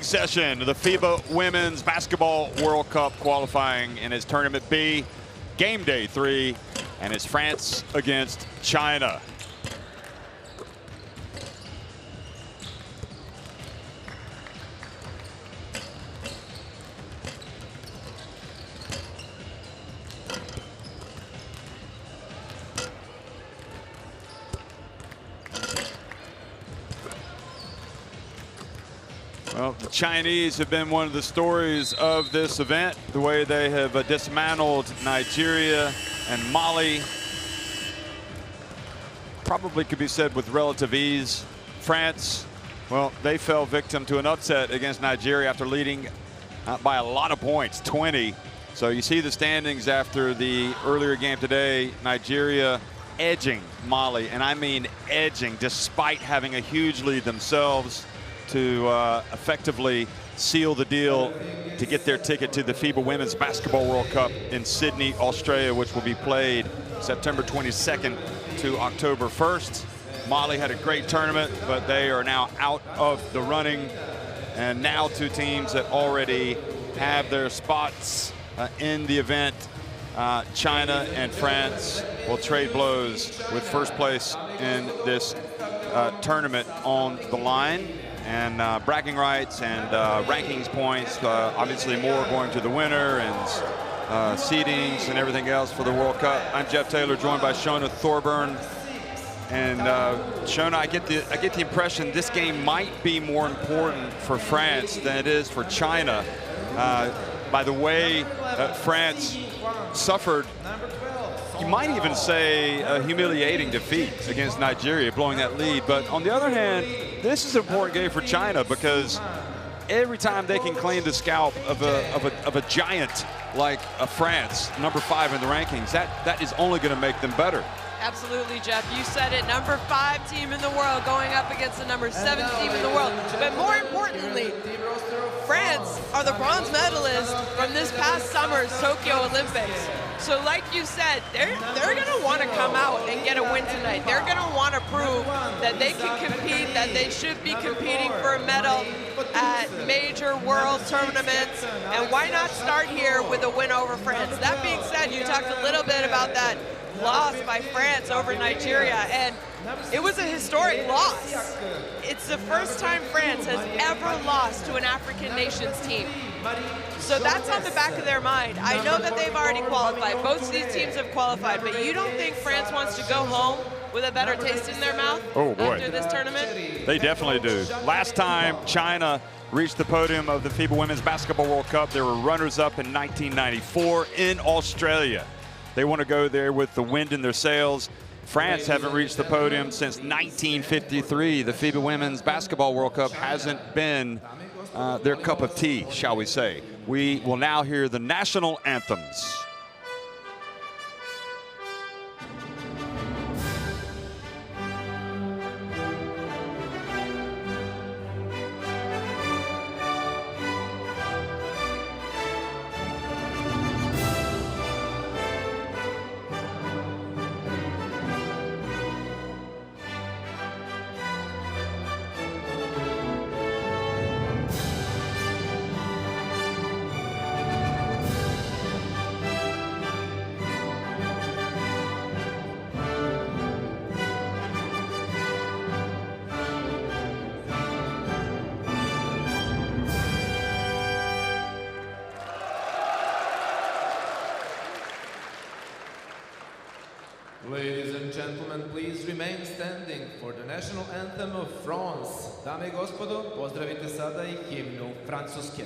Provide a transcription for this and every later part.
Session of the FIBA Women's Basketball World Cup qualifying in its Tournament B, Game Day 3, and it's France against China. Well, the Chinese have been one of the stories of this event, the way they have dismantled Nigeria and Mali. Probably could be said with relative ease. France, well, they fell victim to an upset against Nigeria after leading by a lot of points, 20. So you see the standings after the earlier game today, Nigeria edging Mali, and I mean edging, despite having a huge lead themselves, to effectively seal the deal to get their ticket to the FIBA Women's Basketball World Cup in Sydney, Australia, which will be played September 22nd to October 1st. Mali had a great tournament, but they are now out of the running. And now two teams that already have their spots in the event. China and France will trade blows with first place in this tournament on the line. And bragging rights and rankings points, obviously more going to the winner, and seedings and everything else for the World Cup. I'm Jeff Taylor, joined by Shona Thorburn. And Shona, I get the impression this game might be more important for France than it is for China. By the way France suffered, you might even say, a humiliating defeat against Nigeria, blowing that lead. But on the other hand, this is an important game for China, because every time they can claim the scalp of a giant like France, number 5 in the rankings, that is only going to make them better. Absolutely, Jeff. You said it. Number 5 team in the world going up against the number 7 team in the world. But more importantly, France are the bronze medalists from this past summer's Tokyo Olympics. So like you said, they're going to want to come out and get a win tonight. They're going to want to prove that they can compete, that they should be competing for a medal at major world tournaments. And why not start here with a win over France? That being said, you talked a little bit about that loss by France over Nigeria, and it was a historic loss. It's the first time France has ever lost to an African nations team. So that's on the back of their mind. I know that they've already qualified. Both of these teams have qualified, but you don't think France wants to go home with a better taste in their mouth after this tournament? They definitely do. Last time China reached the podium of the FIBA Women's Basketball World Cup, they were runners-up in 1994 in Australia. They want to go there with the wind in their sails. France haven't reached the podium since 1953. The FIBA Women's Basketball World Cup hasn't been their cup of tea, shall we say. We will now hear the national anthems. Ladies and gentlemen, please remain standing for the national anthem of France. Dame I gospodo, pozdravite sada I himnu Francuske.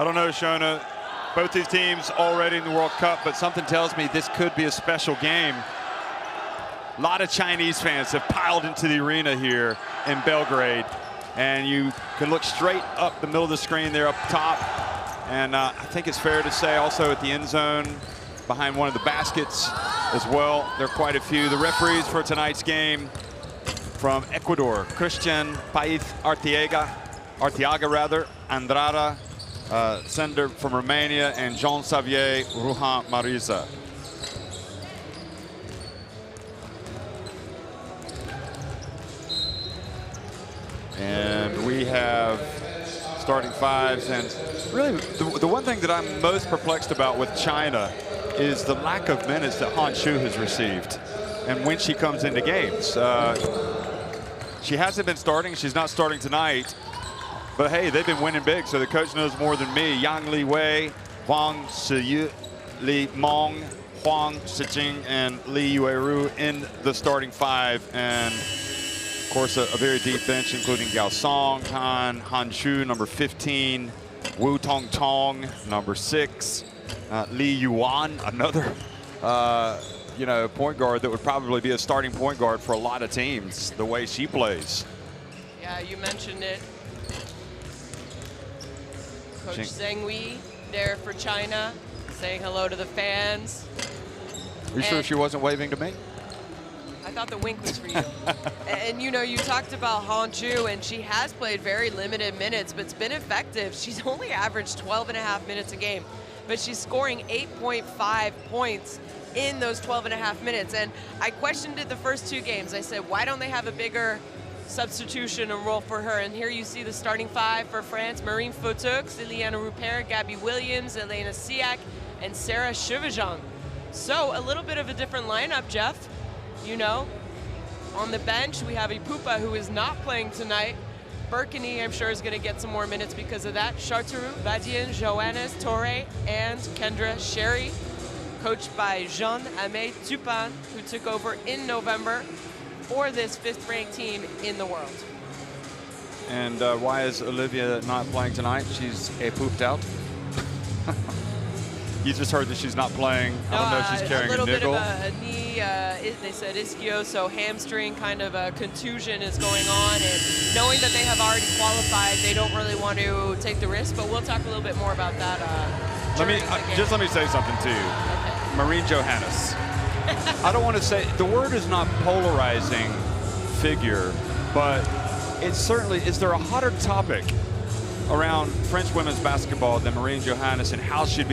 I don't know, Shona. Both these teams already in the World Cup, but something tells me this could be a special game. A lot of Chinese fans have piled into the arena here in Belgrade, and you can look straight up the middle of the screen there up top. And I think it's fair to say also at the end zone, behind one of the baskets as well, there are quite a few. The referees for tonight's game from Ecuador, Christian Paiz Arteaga, Andrada, Sender from Romania, and Jean Xavier Ruhan Mariza. And we have starting fives, and really the one thing that I'm most perplexed about with China is the lack of minutes that Han Shu has received and when she comes into games. She hasn't been starting. She's not starting tonight. But hey, they've been winning big, so the coach knows more than me. Yang Li Wei, Huang Siyu, Li Mong, Huang Shijing, and Li Yueru in the starting five. And of course, a very deep bench, including Gao Song, Han Shu, number 15, Wu Tong Tong, number 6, Li Yuan, another point guard that would probably be a starting point guard for a lot of teams, the way she plays. Yeah, you mentioned it. Coach Zheng Wei there for China, saying hello to the fans. Are you sure she wasn't waving to me? I thought the wink was for you. And you know, you talked about Han Shu, and she has played very limited minutes, but it's been effective. She's only averaged 12.5 minutes a game, but she's scoring 8.5 points in those 12.5 minutes. And I questioned it the first 2 games. I said, why don't they have a bigger substitution and role for her? And here you see the starting 5 for France: Marine Fotoux, Liliana Rupert, Gabby Williams, Elena Siak, and Sarah Chevajang. So a little bit of a different lineup, Jeff. You know, on the bench, we have Ipupa, who is not playing tonight. Berkany, I'm sure, is going to get some more minutes because of that. Charteroux, Vadien, Johannes, Torre, and Kendra Sherry, coached by Jean-Aimé Tupin, who took over in November for this 5th-ranked team in the world. And why is Olivia not playing tonight? She's pooped out. You just heard that she's not playing. I don't know if she's carrying a little niggle. bit of a knee, they said ischio, hamstring kind of a contusion is going on. And knowing that they have already qualified, they don't really want to take the risk. But we'll talk a little bit more about that. Let me say something to you. Okay. Marine Johannes. I don't want to say, the word is not polarizing figure, but it certainly, is there a hotter topic around French women's basketball than Marine Johannes and how she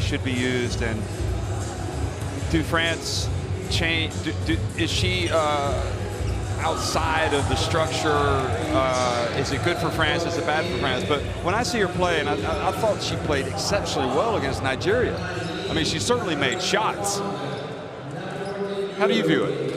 should be used? And do France change, is she outside of the structure? Is it good for France? Is it bad for France? But when I see her play, and I thought she played exceptionally well against Nigeria. I mean, she certainly made shots. How do you view it?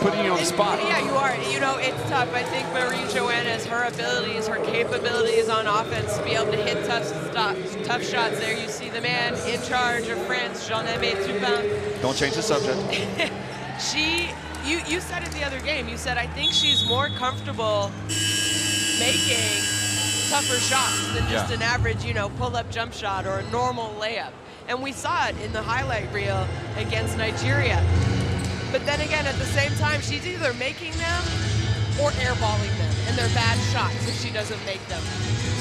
Putting you on the spot. Yeah, you are. You know, it's tough. I think Marine Johannes, her abilities, her capabilities on offense to be able to hit tough shots. There you see the man in charge of France, Jean-Aimé Tupin. Don't change the subject. You said it the other game. You said, I think she's more comfortable making tougher shots than just an average, pull-up jump shot or a normal layup. And we saw it in the highlight reel against Nigeria. But then again, at the same time, she's either making them or airballing them, and they're bad shots if she doesn't make them.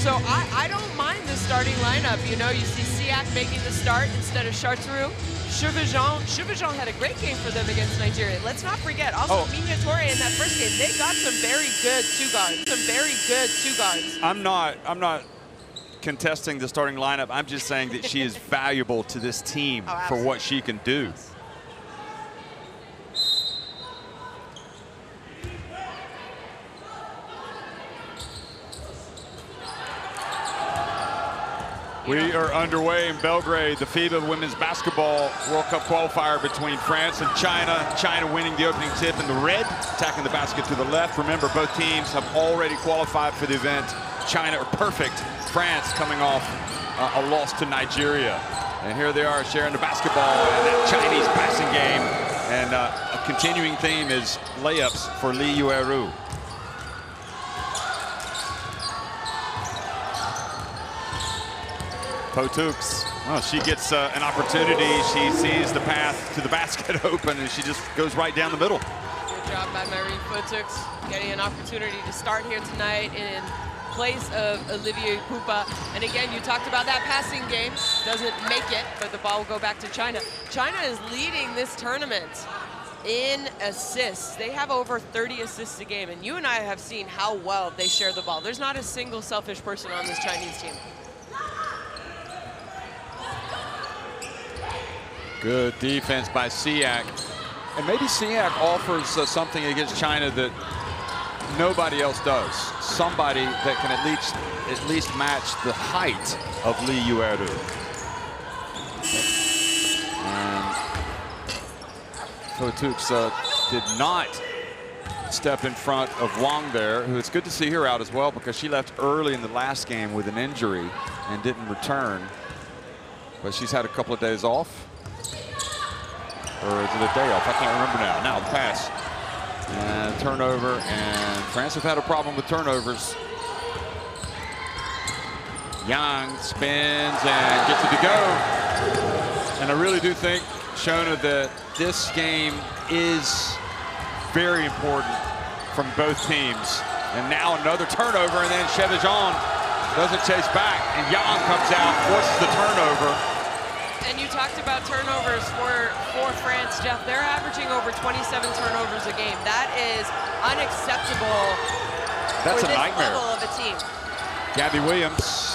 So I don't mind the starting lineup. You see Siak making the start instead of Charteroux. Chevajang had a great game for them against Nigeria. Let's not forget, also Mina Torre in that first game, they got some very good two guards. I'm not contesting the starting lineup. I'm just saying that she is valuable to this team for what she can do. We are underway in Belgrade, the FIBA Women's Basketball World Cup qualifier between France and China. China winning the opening tip in the red, attacking the basket to the left. Remember, both teams have already qualified for the event. China are perfect. France coming off a loss to Nigeria. And here they are sharing the basketball and that Chinese passing game. And a continuing theme is layups for Li Yueru. Potux, well, she gets an opportunity. She sees the path to the basket open, and she just goes right down the middle. Good job by Marie Potux, getting an opportunity to start here tonight in place of Olivier Pupa. And again, you talked about that passing game. Doesn't make it, but the ball will go back to China. China is leading this tournament in assists. They have over 30 assists a game, and you and I have seen how well they share the ball. There's not a single selfish person on this Chinese team. Good defense by Siak. And maybe Siak offers something against China that nobody else does. Somebody that can at least match the height of Li Yueru. And Potux did not step in front of Huang there, who it's good to see her out as well because she left early in the last game with an injury and didn't return. But she's had a couple of days off. Or is it a day off? I can't remember now. Now the pass. And turnover, and France have had a problem with turnovers. Yang spins and gets it to go. And I really do think, Shona, that this game is very important from both teams. And now another turnover, and then Chevajon doesn't chase back, and Yang comes out, forces the turnover. And you talked about turnovers for France, Jeff. They're averaging over 27 turnovers a game. That is unacceptable. That's for a this nightmare. level of a team. Gabby Williams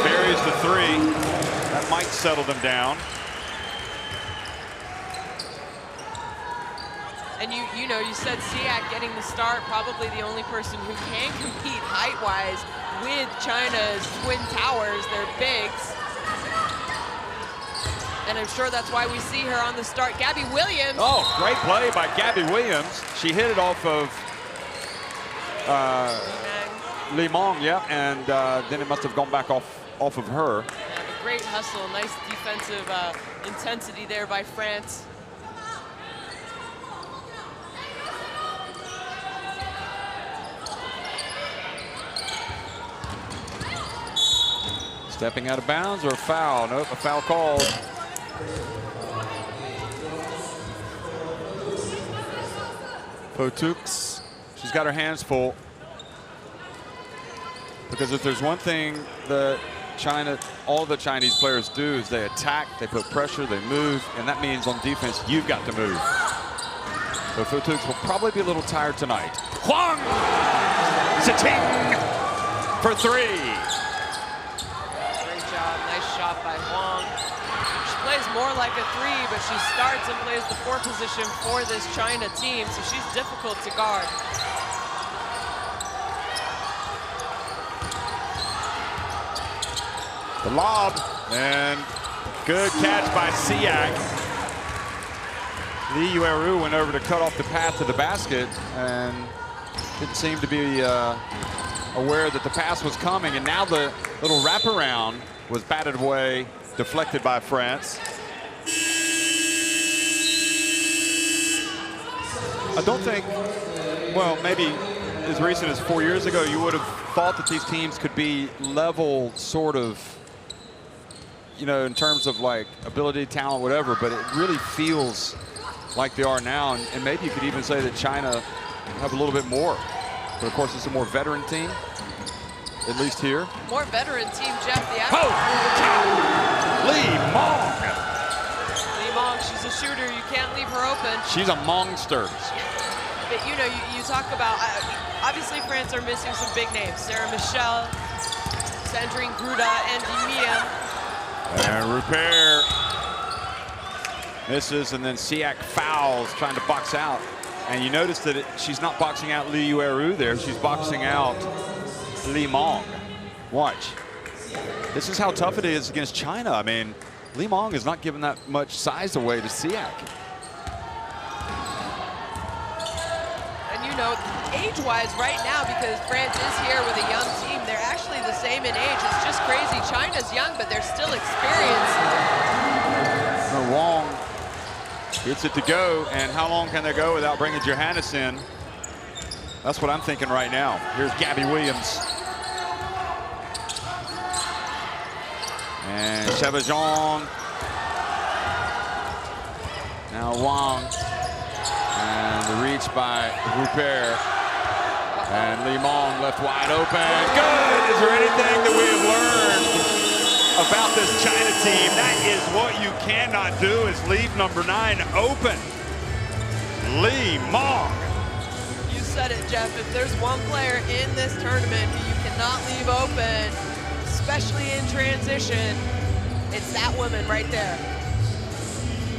buries the three. That might settle them down. And you know, you said Siak getting the start, probably the only person who can compete height-wise with China's twin towers, their bigs. And I'm sure that's why we see her on the start. Gabby Williams. Oh, great play by Gabby Williams. She hit it off of Li Mong, yeah, and then it must have gone back off of her. Yeah, great hustle, nice defensive intensity there by France. Stepping out of bounds or a foul? Nope, a foul called. Potux, she's got her hands full. Because if there's one thing that all the Chinese players do is they attack, they put pressure, they move, and that means on defense, you've got to move. So Potux will probably be a little tired tonight. Huang! Siting for three. Great job, nice shot by Huang. She plays more like a three, but she starts and plays the four position for this China team, so she's difficult to guard. The lob, and good catch by Siak. Li Yueru went over to cut off the path to the basket and didn't seem to be aware that the pass was coming, and now the little wraparound was batted away, deflected by France. I don't think, well, maybe as recent as 4 years ago, you would have thought that these teams could be level, sort of, you know, in terms of like ability, talent, whatever, but it really feels like they are now. And maybe you could even say that China have a little bit more. But of course, it's a more veteran team, at least here. More veteran team, Jeff. The Li Mong. Li Mong, she's a shooter. You can't leave her open. She's a monster. But you know, you talk about, obviously France are missing some big names. Sarah Michelle, Sandrine Gruda, and Mia. And Rupert misses, and then Siak fouls, trying to box out. And you notice that she's not boxing out Li Yueru there. She's boxing out Li Mong. Watch. This is how tough it is against China. I mean, Li Mong is not giving that much size away to Siak. And you know, age-wise right now, because France is here with a young team, they're actually the same in age. It's just crazy. China's young, but they're still experienced. Huang gets it to go, and how long can they go without bringing Johannes in? That's what I'm thinking right now. Here's Gabby Williams. And Chevajon. Now Huang. And the reach by Rupert. And Limong left wide open. Good! Is there anything that we have learned about this China team? That is what you cannot do, is leave number 9 open. Limong. You said it, Jeff. If there's one player in this tournament who you cannot leave open, especially in transition, it's that woman right there.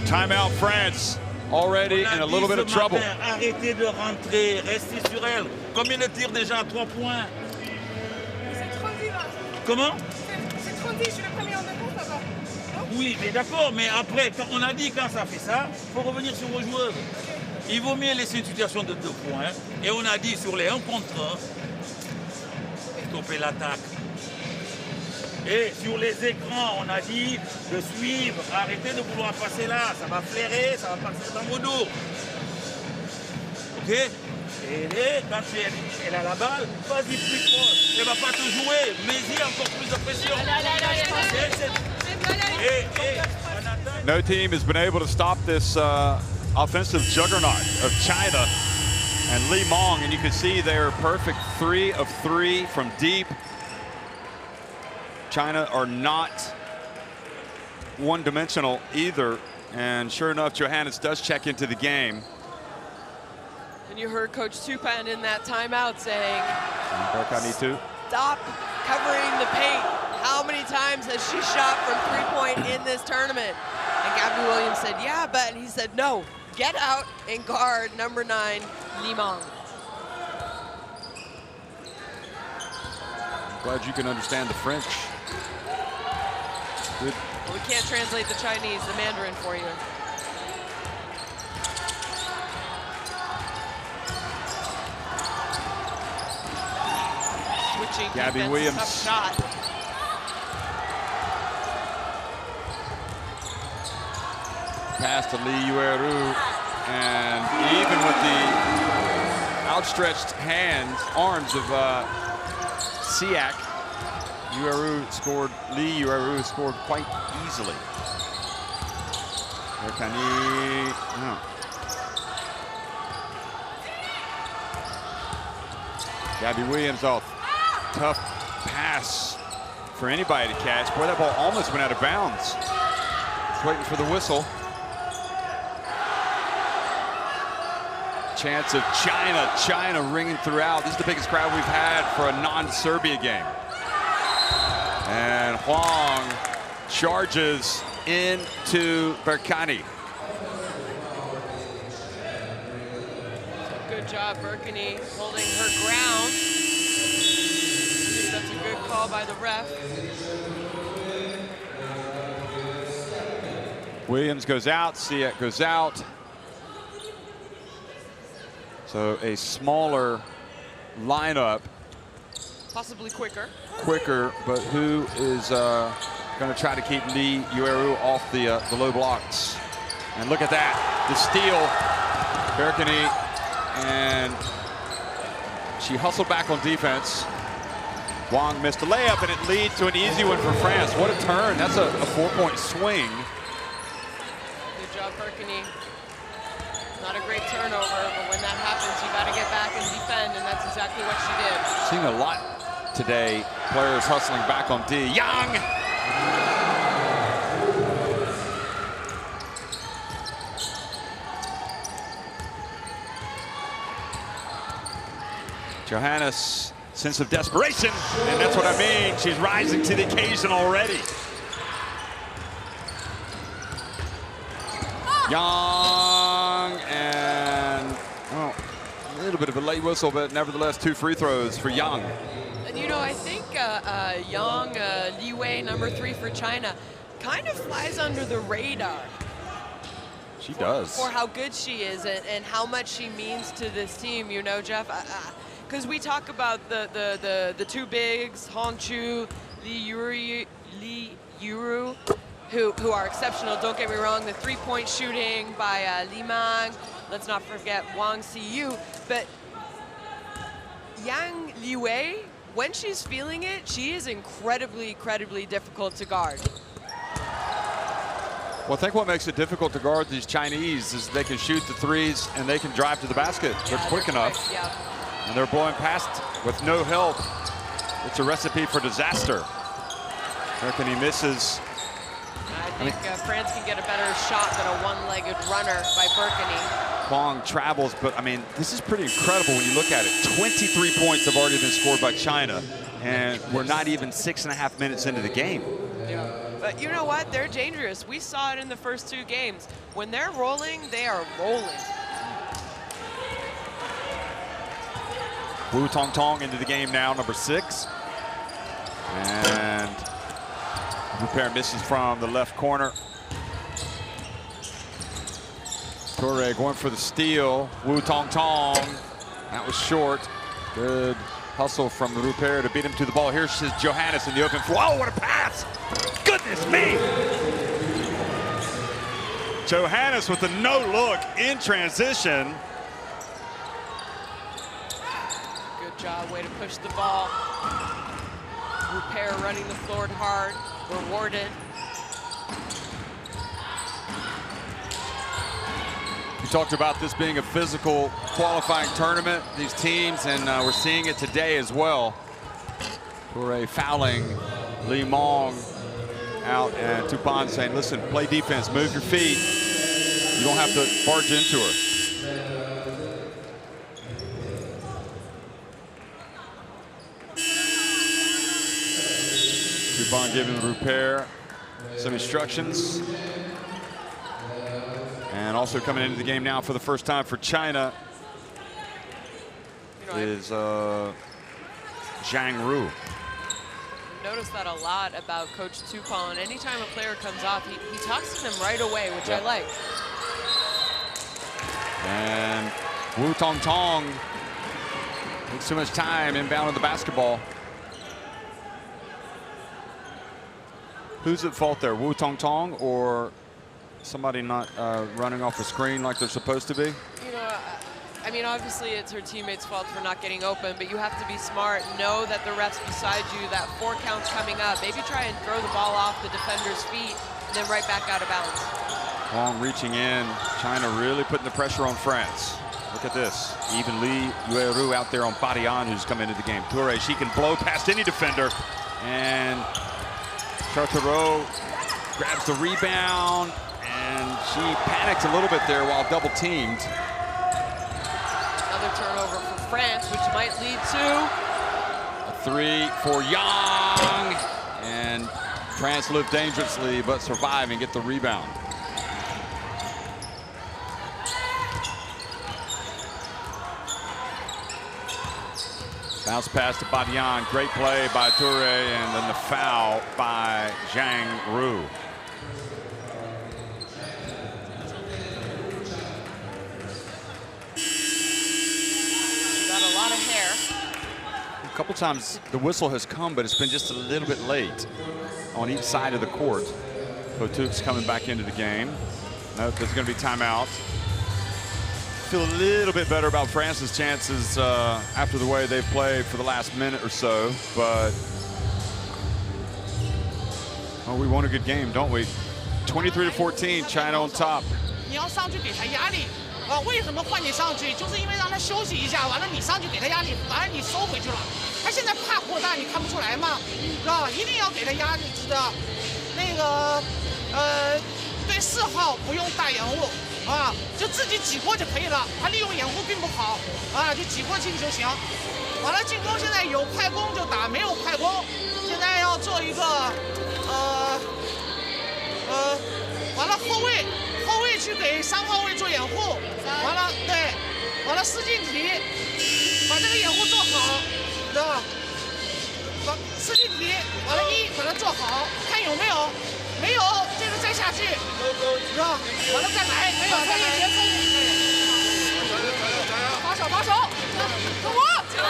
Timeout, France. Already in a little bit of trouble. Arrêtez de rentrer, restez sur elle. Combien de tirs déjà? 3 points. C'est trop dit, là. Comment? C'est trop dit, je suis le premier en défense, ça va. Oui, mais d'accord, mais après, quand on a dit quand ça fait ça, il faut revenir sur vos joueuses. Il vaut mieux laisser une situation de 2 points. Et on a dit sur les 1 contre 1, stopper l'attaque. Et sur les écrans, on a dit de suivre, arrêtez de vouloir passer là, ça va flairer, ça va passer dans vos dos. Ok? Et quand elle a la balle, vas-y plus proche. Elle ne va pas te jouer, mets-y encore plus de pression. No team has been able to stop this offensive juggernaut of China and Limong, and you can see they're perfect 3 of 3 from deep. China are not one-dimensional either, and sure enough, Johannes does check into the game. And you heard Coach Tupan in that timeout saying, stop covering the paint. How many times has she shot from 3-point in this tournament? And Gabby Williams said, yeah, but he said, no, get out and guard number 9, Limong. Glad you can understand the French. Good. Well, we can't translate the Chinese, the Mandarin for you. Switching Gabby defense, Williams. tough shot. Pass to Lee Yueru, and even with the outstretched arms of Siak, Lee Yueru scored quite easily. Gabby Williams off. Tough pass for anybody to catch. Boy, that ball almost went out of bounds. It's waiting for the whistle. Chance of China ringing throughout. This is the biggest crowd we've had for a non-Serbia game. And Huang charges into Berkani. Good job, Berkani, holding her ground. I think that's a good call by the ref. Williams goes out, Siak goes out. So a smaller lineup. Possibly quicker. But who is going to try to keep Lee Yueru off the low blocks? And look at that, the steal. Berkani, and she hustled back on defense. Huang missed a layup, and it leads to an easy one for France. What a turn. That's a 4-point swing. Good job, Berkani. Not a great turnover, but when that happens, you got to get back and defend, and that's exactly what she did. Seeing a lot today, players hustling back on D. Young! Johannes, sense of desperation, and that's what I mean. She's rising to the occasion already. Young, and a little bit of a late whistle, but nevertheless 2 free throws for Young. And you know, I think Yang Li Wei, number 3 for China, kind of flies under the radar. She does. For how good she is and how much she means to this team, you know, Jeff. Because we talk about the 2 bigs, Hong Chu, Lee Yueru, who are exceptional, don't get me wrong. The 3-point shooting by Limong. Let's not forget Wang Siyu. But Yang Li Wei, when she's feeling it, she is incredibly difficult to guard. Well, I think what makes it difficult to guard these Chinese is they can shoot the threes and they can drive to the basket. They're quick enough. Yeah. And they're blowing past with no help. It's a recipe for disaster. Reckon he misses. I think France can get a better shot than a one-legged runner by Berkany. Huang travels, but I mean, this is pretty incredible when you look at it. 23 points have already been scored by China, and we're not even 6.5 minutes into the game. Yeah. But you know what? They're dangerous. We saw it in the first 2 games. When they're rolling, they are rolling. Wu Tong Tong into the game now, number 6. And Rupert misses from the left corner. Toure going for the steal. Wu Tong Tong. That was short. Good hustle from Rupert to beat him to the ball. Here's Johannes in the open floor. Oh, what a pass! Goodness me! Johannes with a no-look in transition. Good job, way to push the ball. Rupert running the floor hard, rewarded. You talked about this being a physical qualifying tournament, these teams, and we're seeing it today as well. Toure fouling Li Mong out, and Tupan saying, listen, play defense, move your feet. You don't have to barge into her. Tupan giving Rupert some instructions. And also coming into the game now for the first time for China is Zhang Ru. Noticed that a lot about Coach Tupan. Anytime a player comes off, he talks to them right away, which I like. And Wu Tong Tong takes too much time inbound on the basketball. Who's at fault there, Wu Tong Tong or somebody not running off the screen like they're supposed to be? You know, I mean, obviously it's her teammates' fault for not getting open, but you have to be smart. Know that the ref's beside you, that 4 counts coming up. Maybe try and throw the ball off the defender's feet, and then right back out of bounds. Huang reaching in. China really putting the pressure on France. Look at this. Even Li Yueru out there on Badian, who's come into the game. Toure, she can blow past any defender. And Chartereau grabs the rebound. And she panicked a little bit there while double teamed. Another turnover for France, which might lead to a 3 for Yang. And France lived dangerously, but survive and get the rebound. Bounce pass to Badian. Great play by Toure, and then the foul by Zhang Ru. A couple times the whistle has come, but it's been just a little bit late on each side of the court. Potuk's coming back into the game. Nope, there's going to be timeout. Feel a little bit better about France's chances after the way they've played for the last minute or so, but well, we won a good game, don't we? 23-14, China on top. 为什么换你上去？就是因为让他休息一下，完了你上去给他压力，完了你收回去了。他现在怕扩大，你看不出来吗？是吧？一定要给他压力的。那个对4号不用大掩护啊，就自己挤过就可以了。他利用掩护并不好啊，就挤过去就行。完了进攻现在有派攻就打，没有派攻，现在要做一个完了后卫去给3号位做掩护，完了对，完了施晋提把这个掩护做好，知道吧？把施晋提完了把它做好，看有没有，没有这个再下去，知道吧？完了再来，没有再来，把手，跟我走。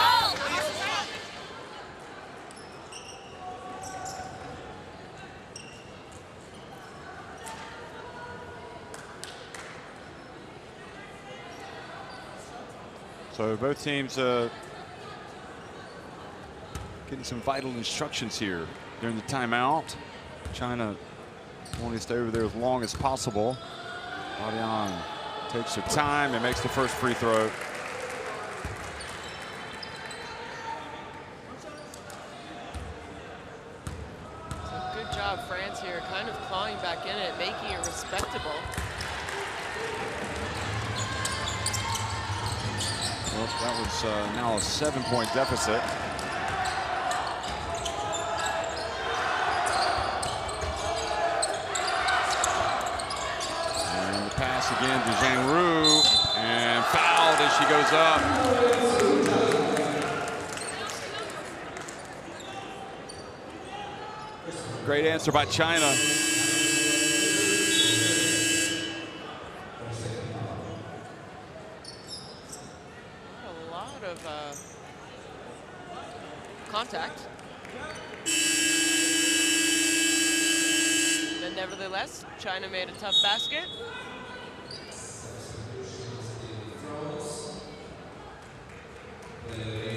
So both teams getting some vital instructions here during the timeout. China Want to stay over there as long as possible. Fabian takes her time and makes the first free throw. So good job, France here, kind of clawing back in it, making it respectable. Well, that was now a 7-point deficit. And the pass again to Zhang Ru, and fouled as she goes up. Great answer by China. Contact. But nevertheless, China made a tough basket.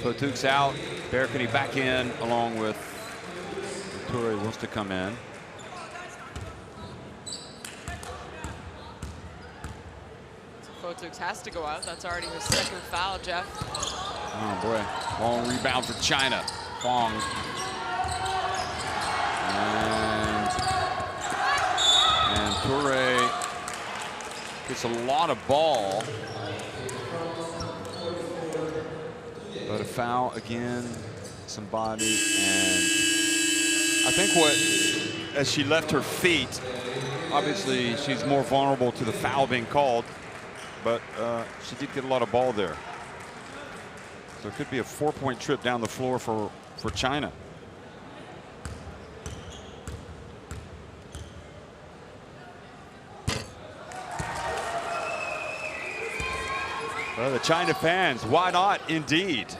Fotuk's out. Berkany back in along with Toure wants to come in. So Fotuk's has to go out. That's already his second foul, Jeff. Oh boy, long rebound for China. Huang. And Toure gets a lot of ball. But a foul again, somebody, and I think as she left her feet, obviously she's more vulnerable to the foul being called, but she did get a lot of ball there. So it could be a 4-point trip down the floor for China. Well, the China fans, why not? Indeed.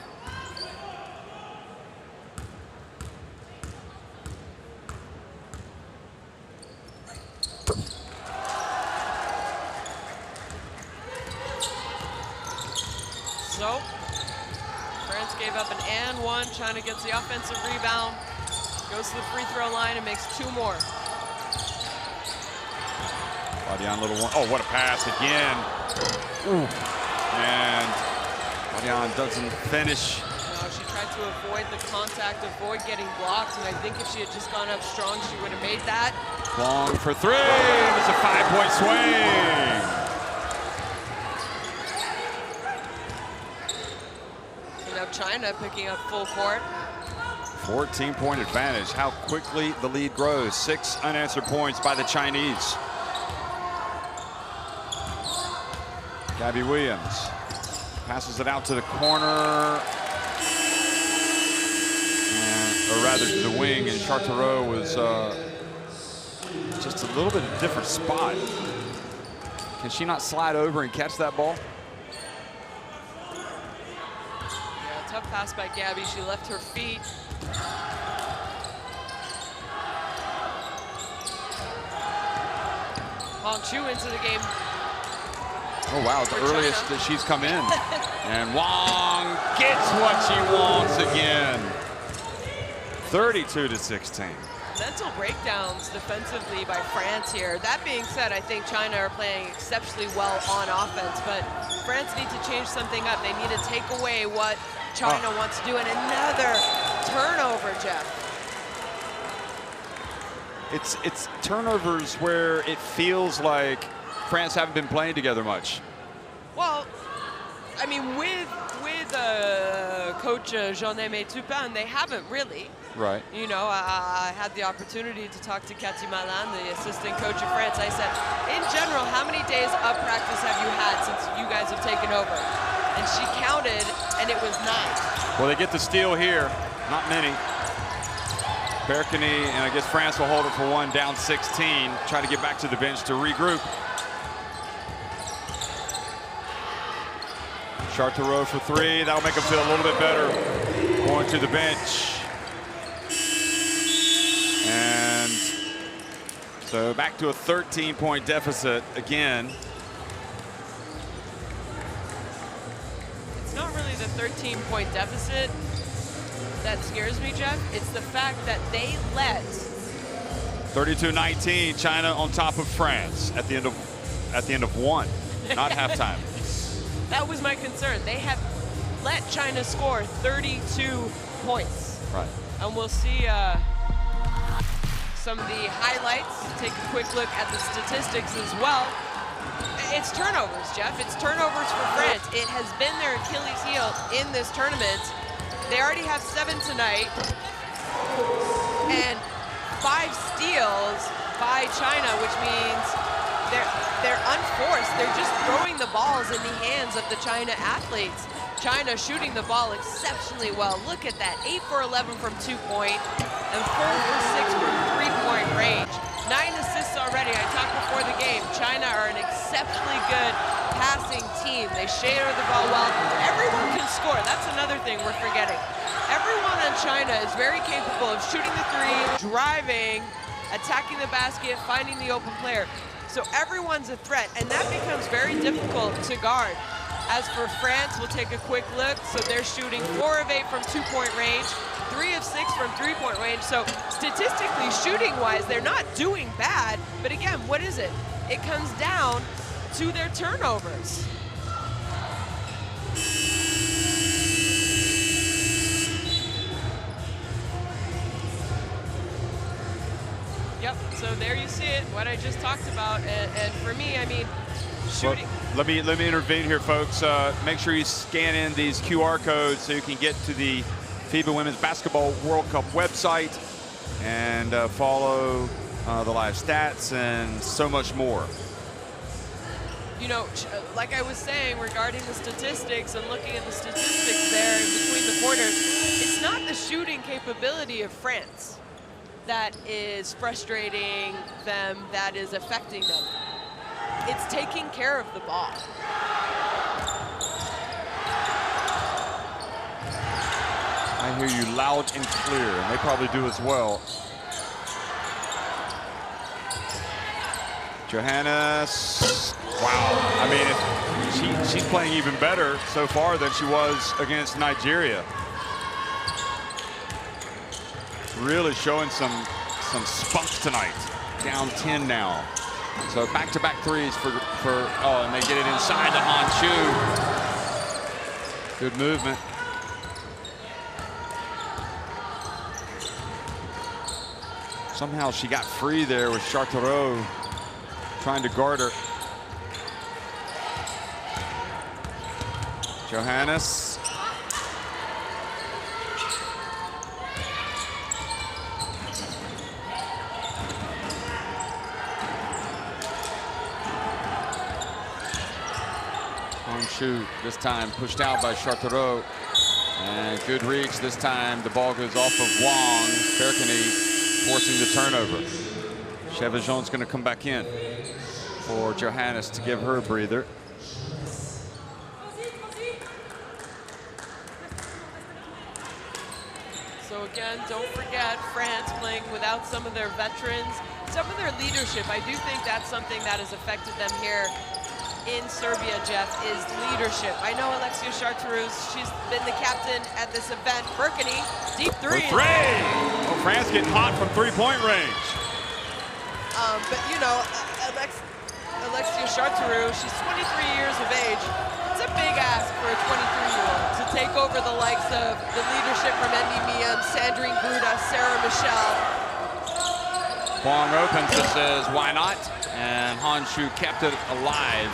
So, France gave up an and one. China gets the offensive rebound, goes to the free throw line and makes 2 more. Fabian, little one. Oh, what a pass again. Ooh. And Fabian doesn't finish. No, she tried to avoid the contact, avoid getting blocked, and I think if she had just gone up strong, she would have made that. Long for 3. It's a 5-point swing. So now China picking up full court. 14-point advantage. How quickly the lead grows. 6 unanswered points by the Chinese. Gabby Williams passes it out to the corner, or rather to the wing, and Chartereau was just a little bit of a different spot. Can she not slide over and catch that ball? Yeah, tough pass by Gabby. She left her feet. Huang Chu into the game. Oh, wow, the earliest that she's come in. And Huang gets what she wants again. 32-16. Mental breakdowns defensively by France here. That being said, I think China are playing exceptionally well on offense, but France need to change something up. They need to take away what China wants to do. And another turnover, Jeff. It's turnovers where it feels like France haven't been playing together much. Well, I mean, with coach Jean-Aimé Toupin, they haven't really. Right. You know, I had the opportunity to talk to Cathy Malin, the assistant coach of France. I said, in general, how many days of practice have you had since you guys have taken over? And she counted, and it was 9. Well, they get the steal here. Not many. Berkany, and I guess France will hold it for 1, down 16. Try to get back to the bench to regroup. Chartereau for 3. That'll make them feel a little bit better. Going to the bench. And so back to a 13-point deficit again. It's not really the 13-point deficit that scares me, Jeff. It's the fact that they let 32-19, China on top of France at the end of one, not halftime. That was my concern. They have let China score 32 points. Right. And we'll see some of the highlights. Take a quick look at the statistics as well. It's turnovers, Jeff. It's turnovers for France. It has been their Achilles heel in this tournament. They already have 7 tonight. And 5 steals by China, which means they're unforced. They're just throwing the balls in the hands of the China athletes. China shooting the ball exceptionally well. Look at that, 8 for 11 from 2-point and 4 for 6 from 3-point range. 9 assists already. I talked before the game. China are an exceptionally good passing team. They share the ball well. Everyone can score. That's another thing we're forgetting. Everyone on China is very capable of shooting the three, driving, attacking the basket, finding the open player. So everyone's a threat, and that becomes very difficult to guard. As for France, we'll take a quick look. So they're shooting 4 of 8 from 2-point range, 3 of 6 from 3-point range. So statistically, shooting-wise, they're not doing bad. But again, what is it? It comes down to their turnovers. Yep, so there you see it, what I just talked about. And for me, I mean, shooting. Well, let me intervene here, folks. Make sure you scan in these QR codes so you can get to the FIBA Women's Basketball World Cup website and follow the live stats and so much more. You know, like I was saying regarding the statistics and looking at the statistics there in between the quarters, it's not the shooting capability of France that is frustrating them, that is affecting them. It's taking care of the ball. I hear you loud and clear, and they probably do as well. Johannes, wow. I mean, she's playing even better so far than she was against Nigeria. Really showing some spunk tonight. Down 10 now. So back-to-back threes for oh, and they get it inside to Han Chu. Good movement. Somehow she got free there with Chartereau trying to guard her. Johannes. Shoot this time pushed out by Chartereau, and good reach this time. The ball goes off of Huang. Berkany forcing the turnover. Chevajon's going to come back in for Johannes to give her a breather. So again, don't forget France playing without some of their veterans, some of their leadership. I do think that's something that has affected them here in Serbia, Jeff, is leadership. I know Alexia Chartereau, she's been the captain at this event. Berkany, deep three. Oh, France getting hot from 3-point range. But you know, Alexia Chartereau, she's 23 years of age. It's a big ask for a 23-year-old to take over the likes of the leadership from Endy Miam, Sandrine Gruda, Sarah Michelle. Huang opens and says, why not? And Han Chu kept it alive.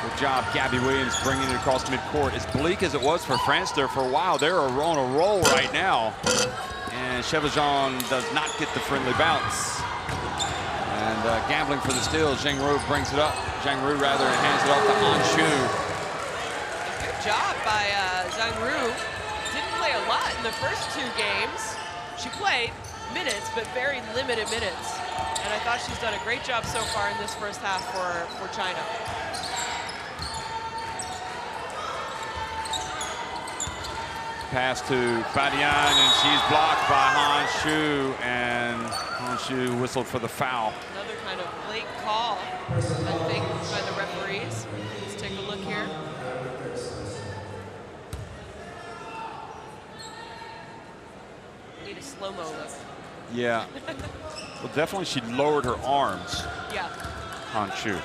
Good job, Gabby Williams, bringing it across midcourt. As bleak as it was for France there for a while, they're on a roll right now. And Chevajon does not get the friendly bounce. And gambling for the steal, Zhang Ru brings it up. Zhang Ru rather, and hands it off to Han Chu. Good job by Zhang Ru. Didn't play a lot in the first 2 games. She played minutes, but very limited minutes. And I thought she's done a great job so far in this first half for China. Pass to Badian, and she's blocked by Han Chu, and Han Chu whistled for the foul. Another kind of late call, I think, by the referees. Let's take a look here. Need a slow-mo look. Yeah. Well, definitely she lowered her arms. Yeah. Han Shu.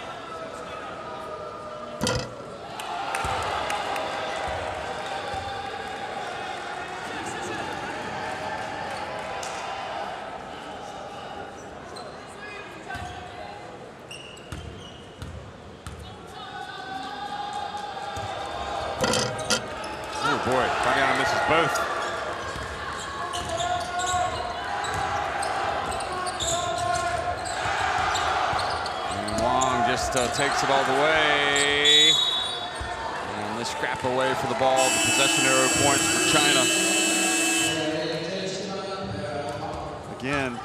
Oh boy, Fabiana misses both. And Huang just takes it all the way. And they scrap away for the ball. The possession arrow points for China. Again,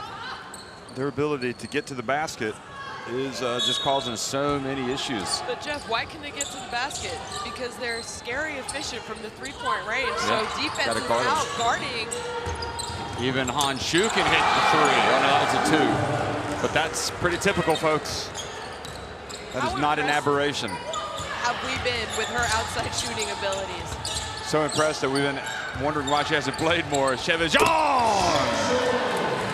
their ability to get to the basket is just causing so many issues. But Jeff, why can they get to the basket? Because they're scary efficient from the three-point range. Yeah, So defense gotta is guard 'em. out guarding. Even Han Shu can hit the three. Oh, no, that was a two. But that's pretty typical, folks. That is How not an impressed aberration. Have we been with her outside shooting abilities? So impressed that we've been wondering why she hasn't played more. Chevajon!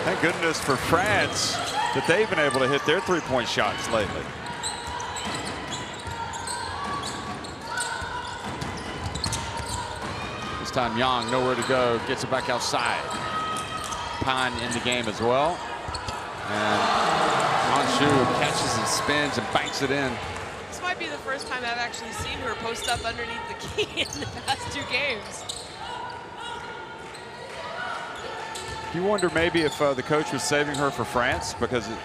Thank goodness for France that they've been able to hit their three-point shots lately. This time Yang nowhere to go, gets it back outside. Pan in the game as well. And Han Shu catches and spins and banks it in. This might be the first time I've actually seen her post up underneath the key in the past 2 games. You wonder maybe if the coach was saving her for France, because it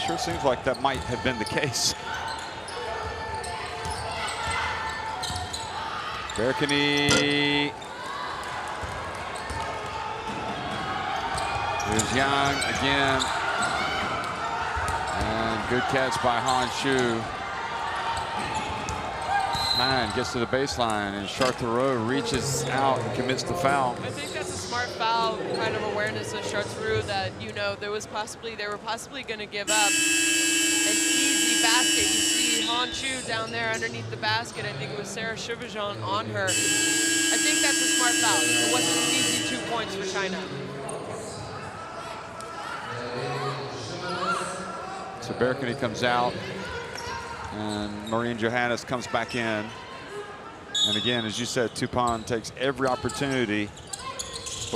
sure seems like that might have been the case. Berkany. Here's Yang again. And good catch by Han Shu. Man gets to the baseline, and Chartereau reaches out and commits the foul. I think that's a smart foul kind of awareness of Chartereau that, you know, they were possibly going to give up an easy basket. You see Han Shu down there underneath the basket. I think it was Sarah Chevajon on her. I think that's a smart foul. It wasn't an easy 2 points for China. So Berkany comes out, and Marine Johannes comes back in. And again, as you said, Tupan takes every opportunity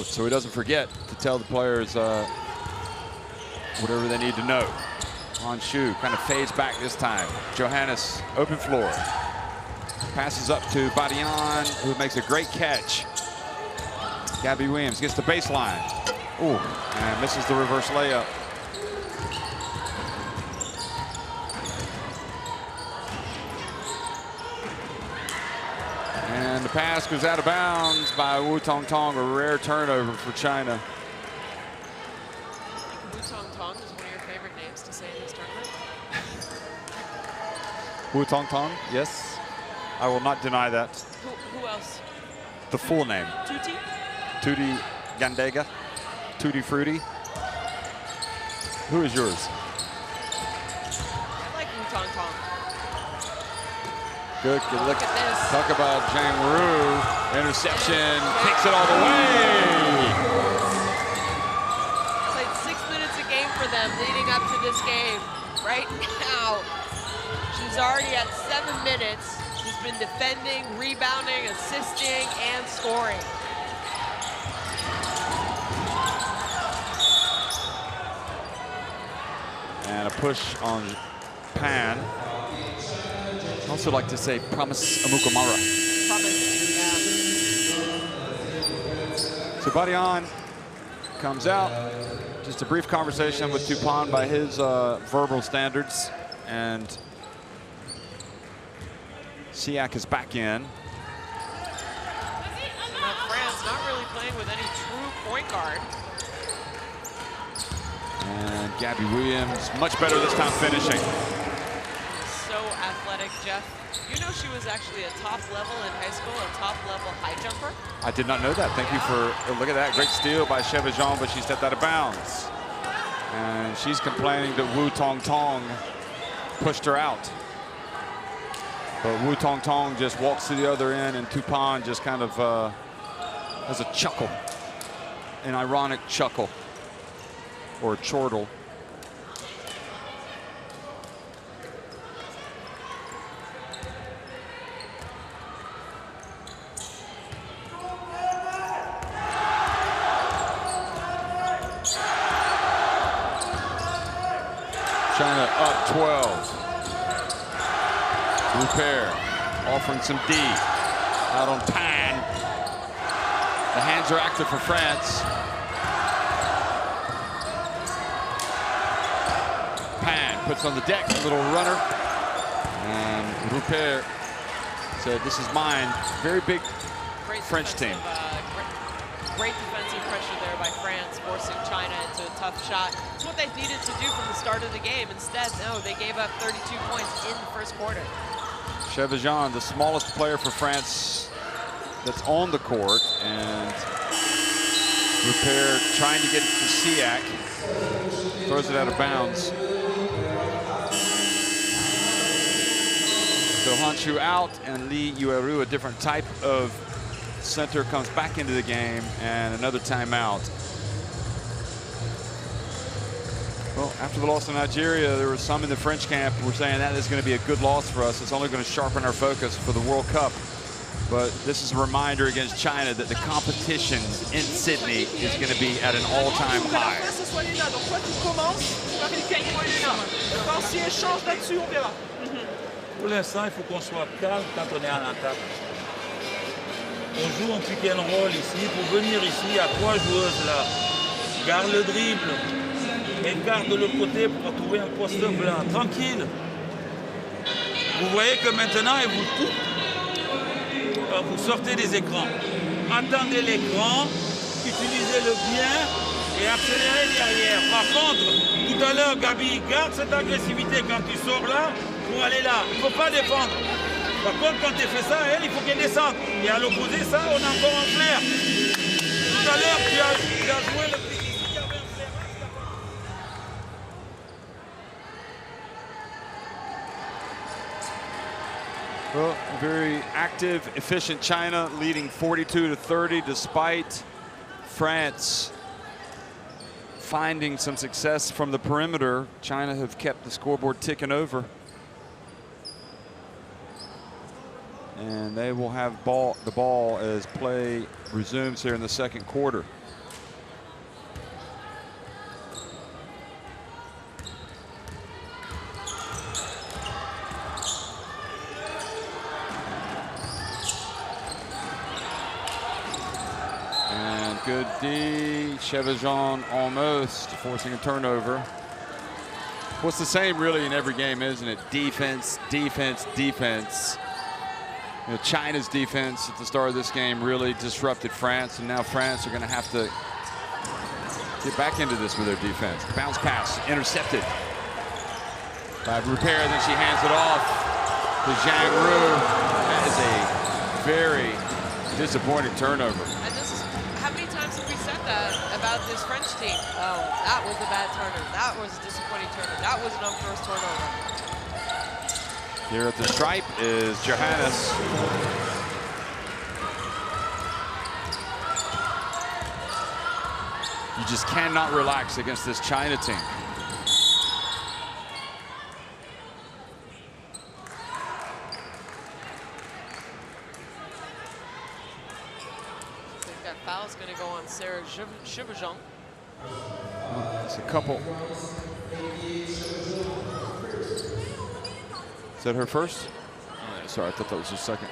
so he doesn't forget to tell the players whatever they need to know. Han Shu kind of fades back this time. Johannes, open floor. Passes up to Badian, who makes a great catch. Gabby Williams gets the baseline. Ooh, and misses the reverse layup. And the pass goes out of bounds by Wu Tong Tong, a rare turnover for China. Wu Tong Tong is one of your favorite names to say in this tournament. Wu Tong Tong, yes. I will not deny that. Who else? The full name. Tutti? Tutti Gandega. Tutti Frutti. Who is yours? I like Wu Tong Tong. Good look. Look at this. Talk about Zhang Ru. Interception. Takes it all the way. Played 6 minutes a game for them leading up to this game. Right now, she's already at 7 minutes. She's been defending, rebounding, assisting, and scoring. And a push on Pan. I also like to say Promise Amukamara. Promise, yeah. So Badian comes out. Just a brief conversation with Tupan by his verbal standards. And Siak is back in. Now France not really playing with any true point guard. And Gabby Williams, much better this time finishing. So athletic, Jeff. You know she was actually a top level in high school, a top level high jumper? I did not know that. Thank you for, look at that, great steal by Chevajon, but she stepped out of bounds. And she's complaining that Wu Tong Tong pushed her out. But Wu Tong Tong just walks to the other end, and Tupan just kind of has a chuckle, an ironic chuckle. or a chortle. China up 12. Repair offering some D out on Pan. The hands are active for France. Pan puts on the deck, a little runner. And Repair said, "This is mine." Very big French team. Great defensive pressure there by France, forcing China into a tough shot. It's what they needed to do from the start of the game. Instead, no, they gave up 32 points in the first quarter. Chevajon, the smallest player for France that's on the court, and Repair trying to get it to Siak. Throws it out of bounds. So Hanshu out, and Lee Yueru, a different type of center, comes back into the game, and another timeout. Well, after the loss to Nigeria, there were some in the French camp who were saying that is going to be a good loss for us. It's only going to sharpen our focus for the World Cup. But this is a reminder against China that the competition in Sydney is going to be at an all-time high. Pour l'instant, il faut qu'on soit calme quand on est en attaque. On joue en pick and roll ici. Pour venir ici, à 3 joueuses là. Garde le dribble. Et garde de l'autre côté pour trouver un poste blanc. Tranquille. Vous voyez que maintenant, elle vous coupe. Vous sortez des écrans. Attendez l'écran. Utilisez-le bien. Et accélérez derrière. Par contre, tout à l'heure, Gabi, garde cette agressivité quand tu sors là pour aller là. Il ne faut pas défendre. Par contre, quand tu fais ça, elle, il faut qu'elle descende. Et à l'opposé, ça, on a encore un flair. Tout à l'heure, tu as joué le pic ici, il y avait un flair. Well, very active, efficient China, leading 42-30, despite France finding some success from the perimeter. China have kept the scoreboard ticking over. And they will have the ball as play resumes here in the second quarter. And good D. Chevajon almost forcing a turnover. Well, it's the same really in every game, isn't it? Defense, defense, defense. You know, China's defense at the start of this game really disrupted France, and now France are going to have to get back into this with their defense. Bounce pass intercepted by Repair, then she hands it off to Zhang Ru. That is a very disappointing turnover. And this is, how many times have we said that about this French team? Oh, that was a bad turnover. That was a disappointing turnover. That was an unforced turnover. Here at the stripe is Johannes. You just cannot relax against this China team. I think that foul's going to go on Sarah Chevajon. It's a couple. Is that her first? Oh, sorry, I thought that was her second.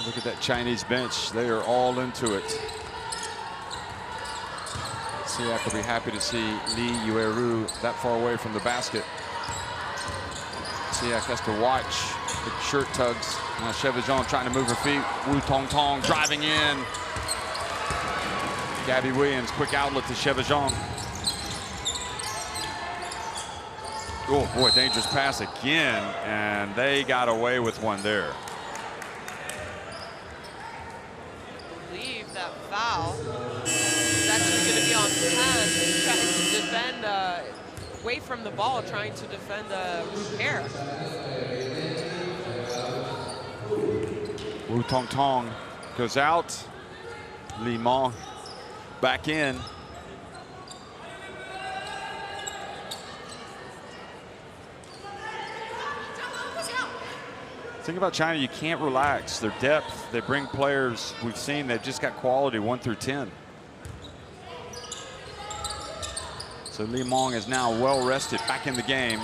Look at that Chinese bench. They are all into it. Siak will be happy to see Lee Yueru that far away from the basket. Siak has to watch the shirt tugs. Now Chevajon trying to move her feet. Wu Tong Tong driving in. Gabby Williams, quick outlet to Chevajon. Oh boy, dangerous pass again, and they got away with one there. I believe that foul is actually going to be on Pan, trying to defend away from the ball trying to defend the pair. Wu Tong Tong goes out. Li Mong back in. Think about China, you can't relax. Their depth, they bring players, we've seen, they've just got quality 1 through 10. So Li Mong is now well rested, back in the game.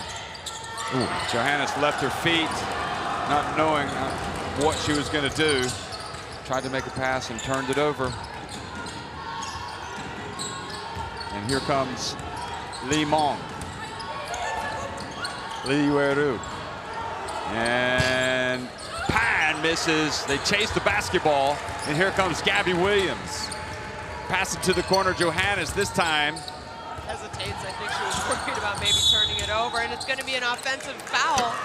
Ooh, Johannes left her feet, not knowing what she was going to do. Tried to make a pass and turned it over. And here comes Li Mong. Li Yueru. And Pan misses. They chase the basketball. And here comes Gabby Williams. Pass it to the corner. Johannes this time Hesitates. I think she was worried about maybe turning it over. And it's going to be an offensive foul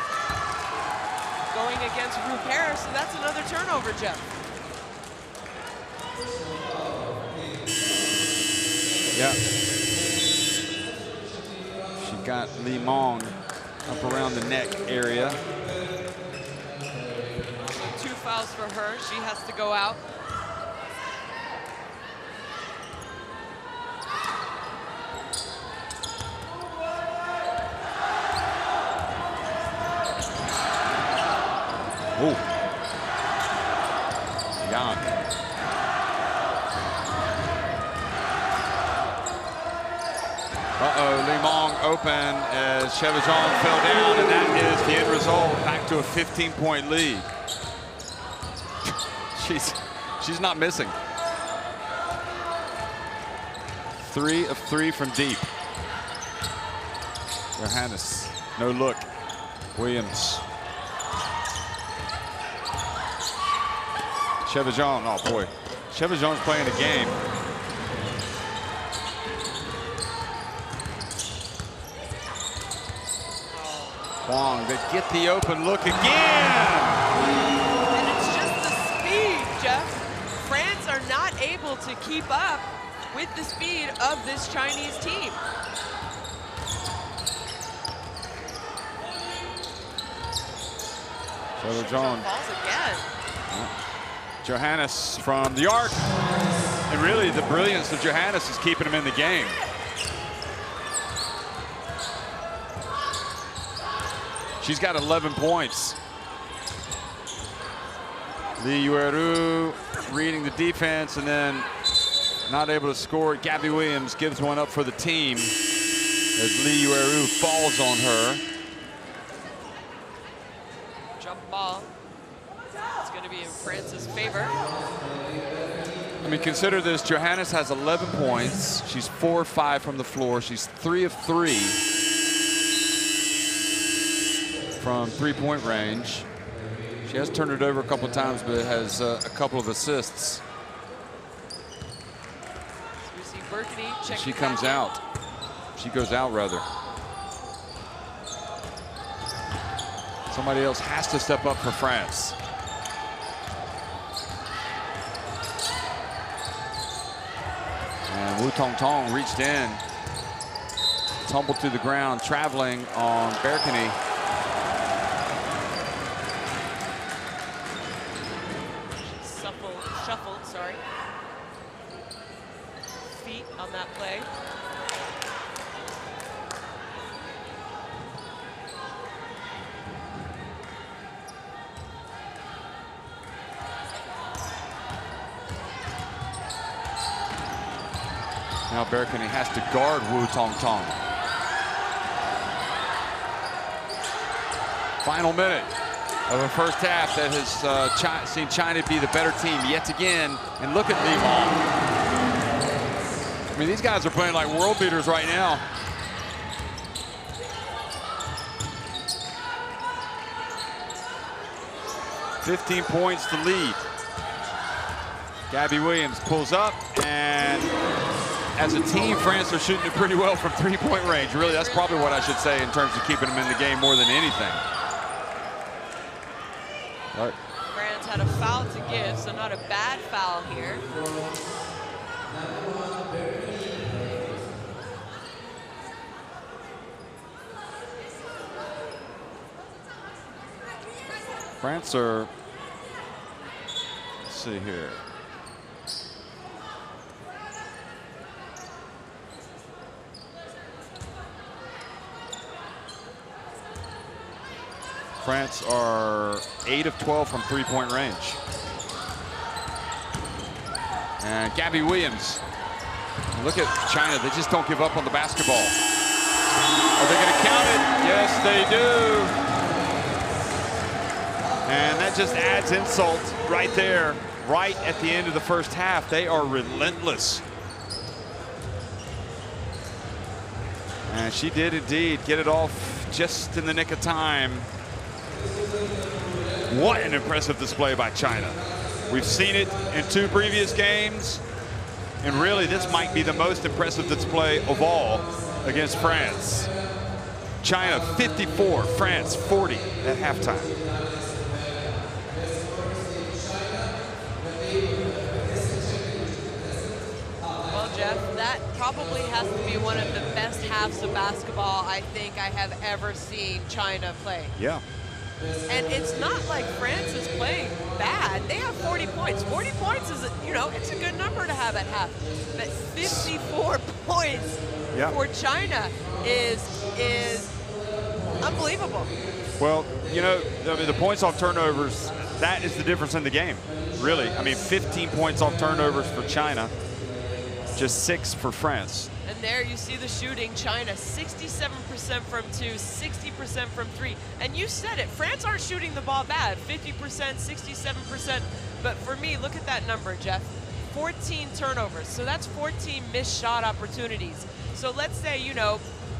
going against Rupert. So that's another turnover, Jeff. Yeah. She got Li Mong up around the neck area. So 2 fouls for her. She has to go out. Ooh. Yang. Uh-oh, Li Mong open as Chevizon fell down, and that is the end result. Back to a 15-point lead. She's not missing. 3 of 3 from deep. Johannes, no look. Williams. Chevizon, oh boy. Chevizon's playing the game. Huang, they get the open look again. And it's just the speed, Jeff. France are not able to keep up with the speed of this Chinese team. Chevizon. Falls again. Johannes from the arc. And really the brilliance of Johannes is keeping him in the game. She's got 11 points. Li Yueru reading the defense and then not able to score. Gabby Williams gives one up for the team as Li Yueru falls on her. Jump ball. It's going to be in France's favor. I mean, consider this. Johannes has 11 points. She's 4 of 5 from the floor. She's 3 of 3 from 3-point range. She has turned it over a couple of times, but has a couple of assists. So we see Berkney checking She comes out. She goes out, rather. Somebody else has to step up for France. And Wu Tong Tong reached in, tumbled to the ground, traveling on Berkney. Shuffled, sorry. Feet on that play. Now Berkney has to guard Wu Tong Tong. Final minute of the first half that has seen China be the better team yet again. And look at Li Mong. I mean, these guys are playing like world beaters right now. "15 points to lead." Gabby Williams pulls up, and as a team, France are shooting it pretty well from 3-point range. Really, that's probably what I should say in terms of keeping them in the game more than anything. Right. France had a foul to give, so not a bad foul here. France are, let's see here. France are 8 of 12 from three-point range. And Gabby Williams. Look at China, they just don't give up on the basketball. Are they gonna count it? Yes, they do. And that just adds insult right there, right at the end of the first half. They are relentless. And she did indeed get it off just in the nick of time. What an impressive display by China. We've seen it in 2 previous games, and really this might be the most impressive display of all against France. China 54, France 40 at halftime. Well, Jeff, that probably has to be one of the best halves of basketball I think I have ever seen China play. Yeah. And it's not like France is playing bad. They have 40 points. 40 points is, it's a good number to have at half. But 54 points for China is unbelievable. Well, I mean, the points off turnovers, that is the difference in the game, really. I mean, 15 points off turnovers for China, just 6 for France. And there you see the shooting. China 67% from 2, 60% from 3. And you said it, France aren't shooting the ball bad, 50%, 67%. But for me, look at that number, Jeff. 14 turnovers, so that's 14 missed shot opportunities. So let's say,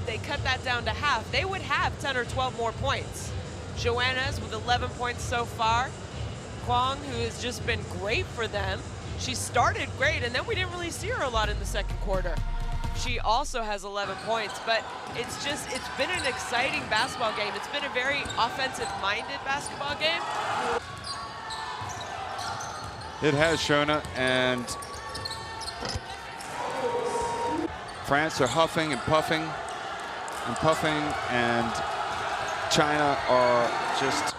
they cut that down to half, they would have 10 or 12 more points. Johannes with 11 points so far. Huang, who has just been great for them. She started great, and then we didn't really see her a lot in the second quarter. She also has 11 points, but it's been an exciting basketball game. It's been a very offensive-minded basketball game. It has, Shona, and France are huffing and puffing, and China are just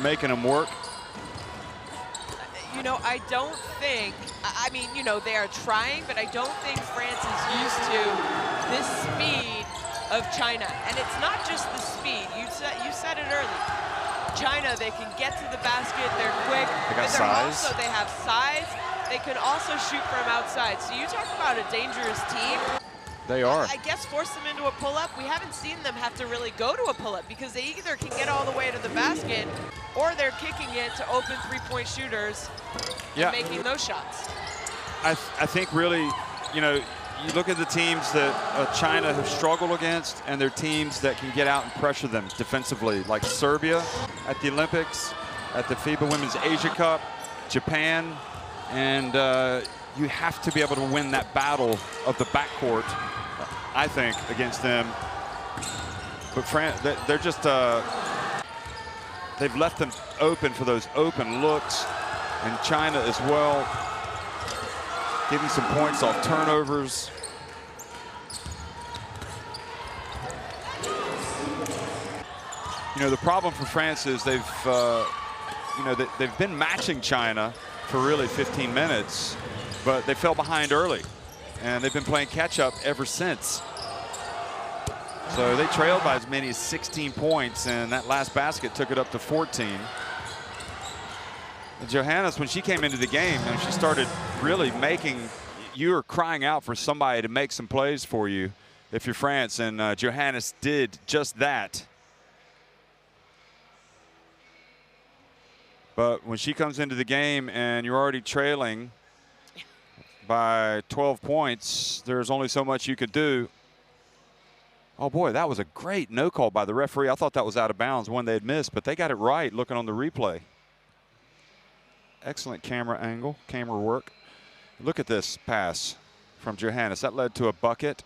making them work. I don't think, they are trying, but I don't think France is used to this speed of China. And it's not just the speed. You said it early. China, they can get to the basket, they're quick. They got size. They have size. They can also shoot from outside. So you talk about a dangerous team. They are. I guess force them into a pull-up. We haven't seen them have to really go to a pull-up because they either can get all the way to the basket or they're kicking it to open three-point shooters and making those shots. I think really, you look at the teams that China have struggled against, and they're teams that can get out and pressure them defensively, like Serbia at the Olympics, at the FIBA Women's Asia Cup, Japan, and you have to be able to win that battle of the backcourt, I think, against them. But France, they're just, they've left them open for those open looks, and China as well, getting some points off turnovers. The problem for France is they've been matching China for really 15 minutes, but they fell behind early, and they've been playing catch-up ever since. So they trailed by as many as 16 points, and that last basket took it up to 14. And Johannes, when she came into the game, and she started really you were crying out for somebody to make some plays for you if you're France, and Johannes did just that. But when she comes into the game and you're already trailing by 12 points, there's only so much you could do. Oh boy, that was a great no call by the referee. I thought that was out of bounds, one they had missed, but they got it right looking on the replay. Excellent camera angle, camera work. Look at this pass from Johannes. That led to a bucket.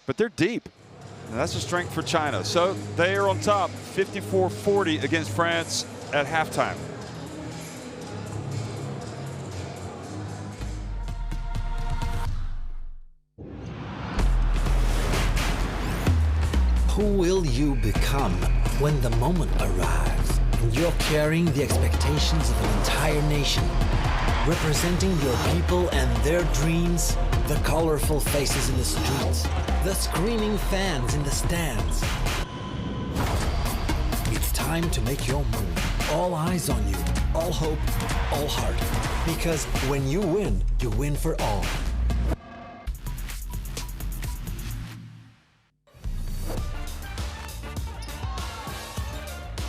But they're deep. And that's a strength for China. So they are on top, 54-40 against France at halftime. Who will you become when the moment arrives? And you're carrying the expectations of an entire nation, representing your people and their dreams, the colorful faces in the streets, the screaming fans in the stands. It's time to make your move. All eyes on you, all hope, all heart. Because when you win for all.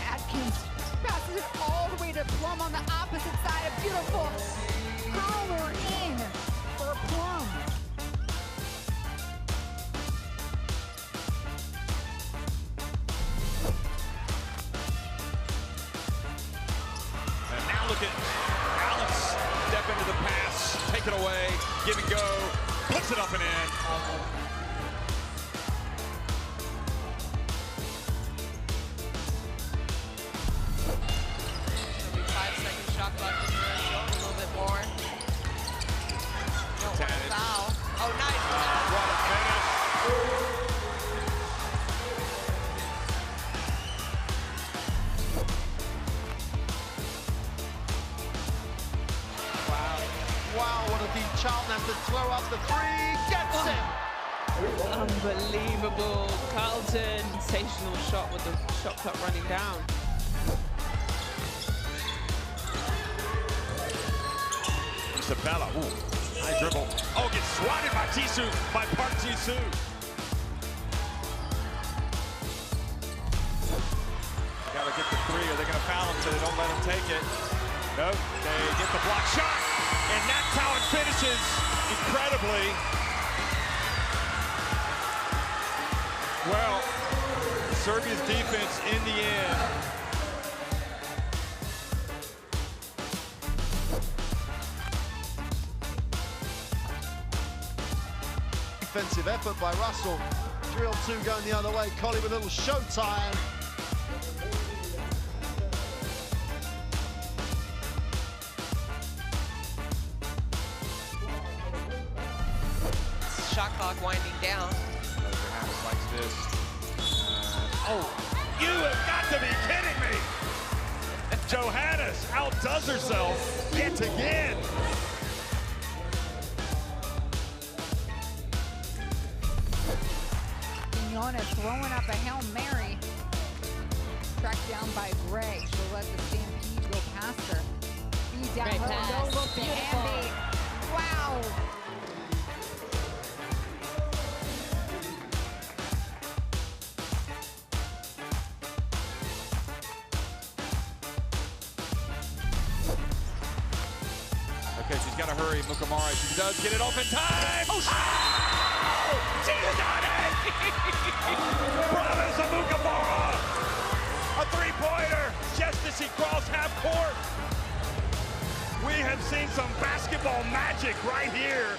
Atkins passes it all the way to Plum on the opposite side. A beautiful curler in for Plum. And now look at Alex step into the pass, take it away, give and go, puts it up and in. 5-second shot clock differential, a little bit more. Don't want to foul. Oh, nice. What a finish. Wow, what a deep Charlton has to throw up the three, gets it! Unbelievable. Carlton, sensational shot with the shot clock running down. Isabella, high dribble. Oh, gets swatted by Jisoo, by Park Jisoo. Gotta get the three or they're gonna foul him so they don't let him take it. Nope, they get the block shot, and that's how it finishes incredibly. Well, Serbia's defense in the end. Defensive effort by Russell. 3-on-2 going the other way. Collie with a little showtime. Shot clock winding down. Johannes likes this. Oh, you have got to be kidding me! Johannes outdoes herself yet again. Johannes throwing up a Hail Mary. Tracked down by Gray. She'll let the Stampede go past her. Feed down Great her. pass. No look to Andy. Wow. Okay, she's got to hurry, Mukamara. She does get it off in time. Oh, she's done it! Promise of Mukamara! A three-pointer just as she crossed half court. We have seen some basketball magic right here.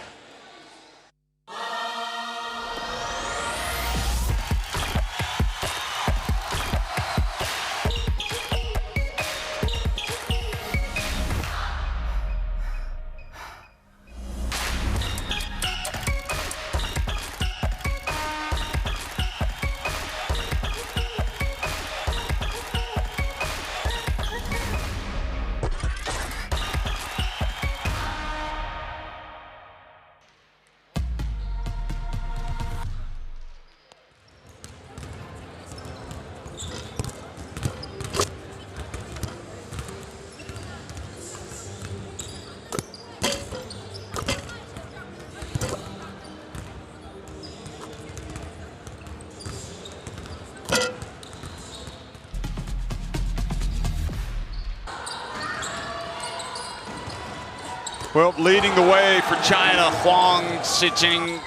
Well, leading the way for China, Huang sitting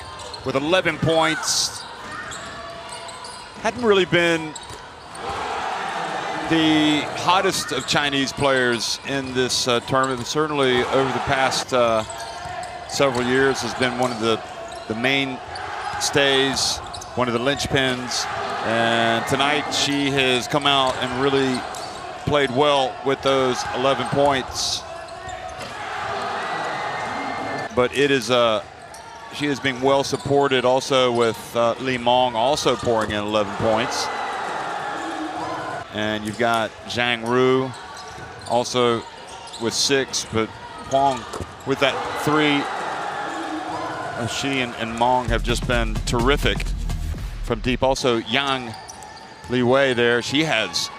with 11 points. Hadn't really been the hottest of Chinese players in this tournament, but certainly over the past several years has been one of the mainstays, one of the linchpins. And tonight she has come out and really played well with those 11 points. But it is she is being well supported also with Li Mong also pouring in 11 points. And you've got Zhang Ru also with 6, but Huang with that 3. She and Mong have just been terrific from deep. Also, Yang Li Wei there, she has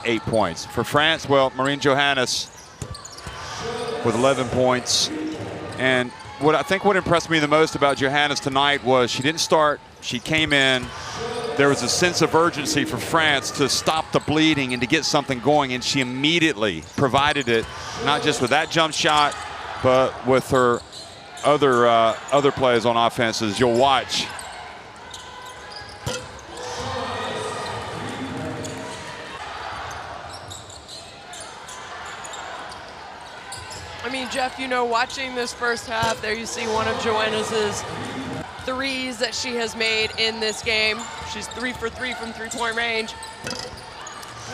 8 points. For France, well, Marine Johannes with 11 points. And what I think what impressed me the most about Johannes tonight was she didn't start, she came in. There was a sense of urgency for France to stop the bleeding and to get something going, and she immediately provided it, not just with that jump shot, but with her other plays on offenses. You'll watch. I mean, Jeff, you know, watching this first half, there you see one of Johannes's threes that she has made in this game. She's 3 for 3 from three-point range.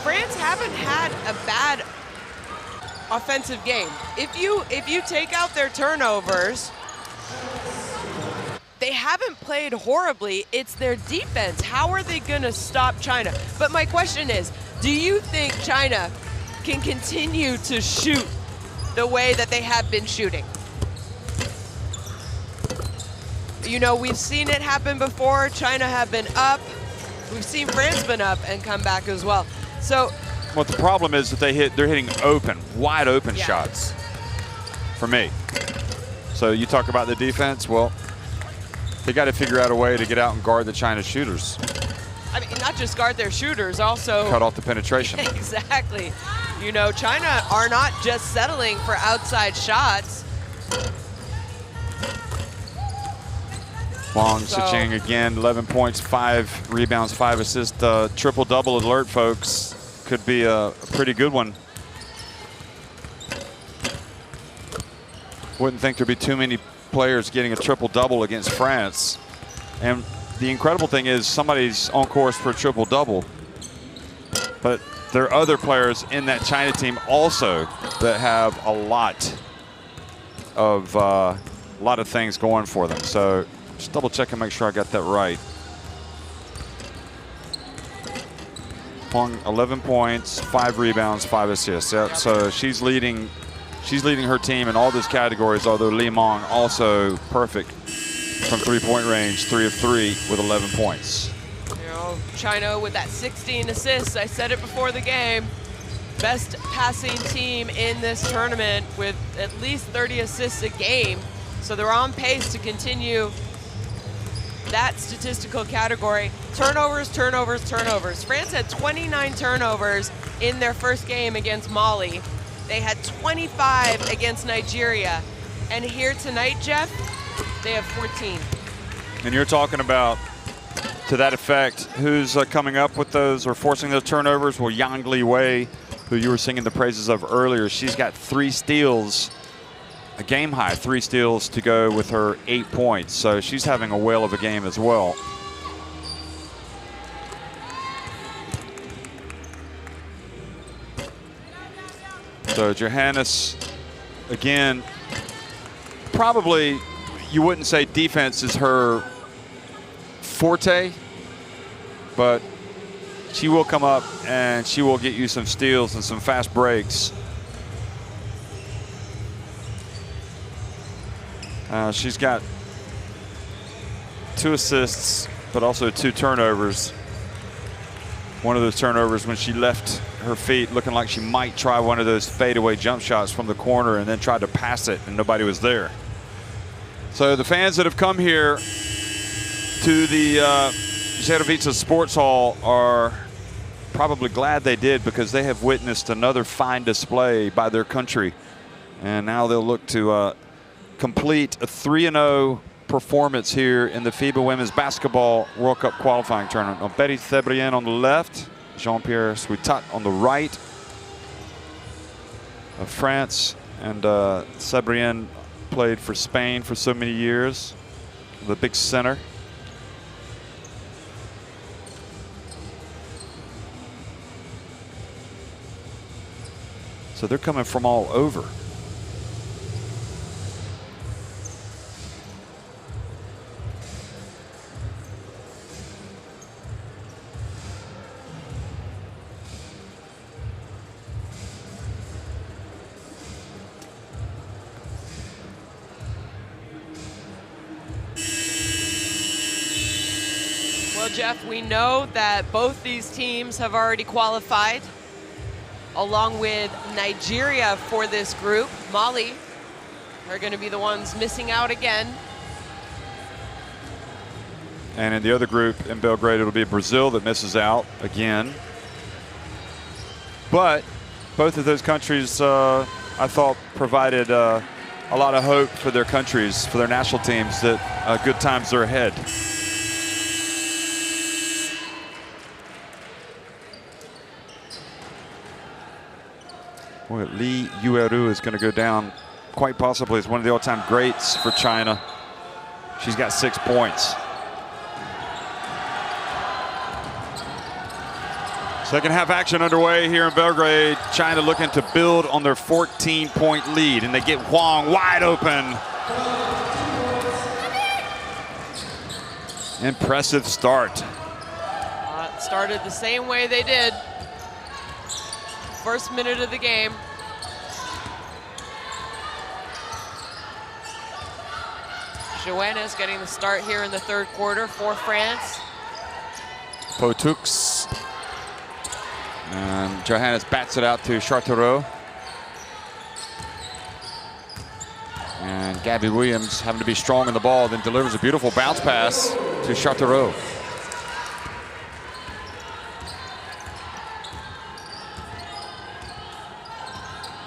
France haven't had a bad offensive game. If you take out their turnovers, they haven't played horribly. It's their defense. How are they gonna stop China? But my question is, do you think China can continue to shoot the way that they have been shooting? You know, we've seen it happen before. China have been up. We've seen France been up and come back as well. So, well, the problem is that they're hitting wide open shots for me. So you talk about the defense. Well, they got to figure out a way to get out and guard the China shooters. I mean, not just guard their shooters, also cut off the penetration. Exactly. You know, China are not just settling for outside shots. Wang Siqing again, 11 points, 5 rebounds, 5 assists. Triple-double alert, folks. Could be a pretty good one. Wouldn't think there'd be too many players getting a triple-double against France. And the incredible thing is somebody's on course for a triple-double. But there are other players in that China team also that have a lot of things going for them. So just double check and make sure I got that right. Huang, 11 points, 5 rebounds, 5 assists. Yep. So she's leading her team in all those categories, although Li Mong also perfect from three-point range, 3 of 3 with 11 points. You know, China with that 16 assists, I said it before the game, best passing team in this tournament with at least 30 assists a game. So they're on pace to continue that statistical category. Turnovers, turnovers, turnovers. France had 29 turnovers in their first game against Mali. They had 25 against Nigeria. And here tonight, Jeff, they have 14. And you're talking about, to that effect, who's coming up with those or forcing those turnovers? Well, Yang Li Wei, who you were singing the praises of earlier, she's got 3 steals, a game high 3 steals to go with her 8 points. So she's having a whale of a game as well. So Johannes, again, probably you wouldn't say defense is her forte, but she will come up and she will get you some steals and some fast breaks. She's got 2 assists, but also 2 turnovers. One of those turnovers when she left her feet looking like she might try one of those fadeaway jump shots from the corner and then tried to pass it and nobody was there. So the fans that have come here to the Zerovica Sports Hall are probably glad they did, because they have witnessed another fine display by their country. And now they'll look to complete a 3-0 performance here in the FIBA Women's Basketball World Cup qualifying tournament. Betty Sebrien on the left, Jean-Pierre Switat on the right of France. And Sebrien played for Spain for so many years, the big center. So they're coming from all over. Well, Jeff, we know that both these teams have already qualified, along with Nigeria for this group. Mali are going to be the ones missing out again. And in the other group in Belgrade, it'll be Brazil that misses out again. But both of those countries, I thought, provided a lot of hope for their countries, for their national teams, that good times are ahead. Boy, Li Yueru is going to go down quite possibly as one of the all-time greats for China. She's got 6 points. Second half action underway here in Belgrade. China looking to build on their 14-point lead, and they get Huang wide open. Impressive start. Started the same way they did. First minute of the game. Johannes getting the start here in the third quarter for France. Potux. And Johannes bats it out to Chartereau. And Gabby Williams, having to be strong in the ball, then delivers a beautiful bounce pass to Chartereau.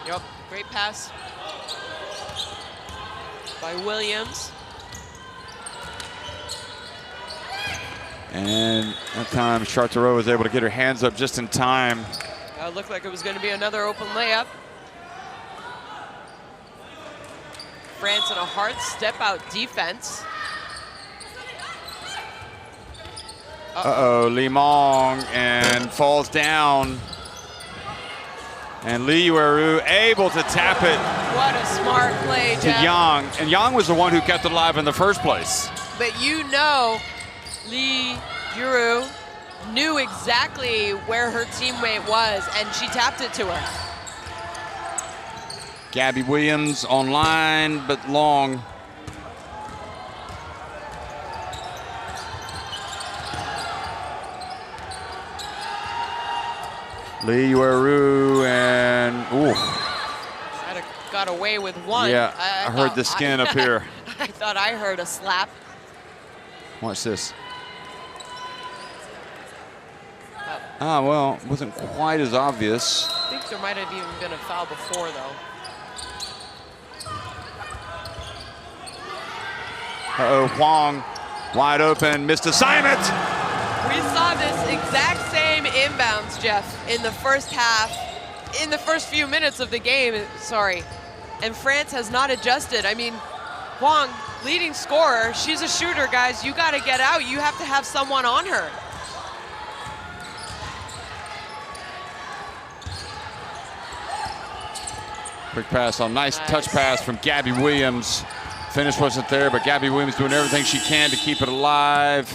Yep, great pass by Williams. And that time, Chartereau was able to get her hands up just in time. It looked like it was going to be another open layup. France in a hard step-out defense. Uh-oh, Li Mong, and falls down. And Li Yueru able to tap it. What a smart play, to Jeff. Yang. And Yang was the one who kept it alive in the first place. But you know, Li Yueru knew exactly where her teammate was, and she tapped it to her. Gabby Williams online, but long. Li Yueru and ooh. Might have got away with one. Yeah, I heard the skin up here. I thought I heard a slap. Watch this. Ah, well, it wasn't quite as obvious. I think there might have even been a foul before, though. Uh-oh, Huang wide open, missed assignment. We saw this exact same inbounds, Jeff, in the first half, in the first few minutes of the game, sorry. And France has not adjusted. I mean, Huang, leading scorer, she's a shooter, guys. You got to get out. You have to have someone on her. Quick pass on, nice touch pass from Gabby Williams. Finish wasn't there, but Gabby Williams doing everything she can to keep it alive.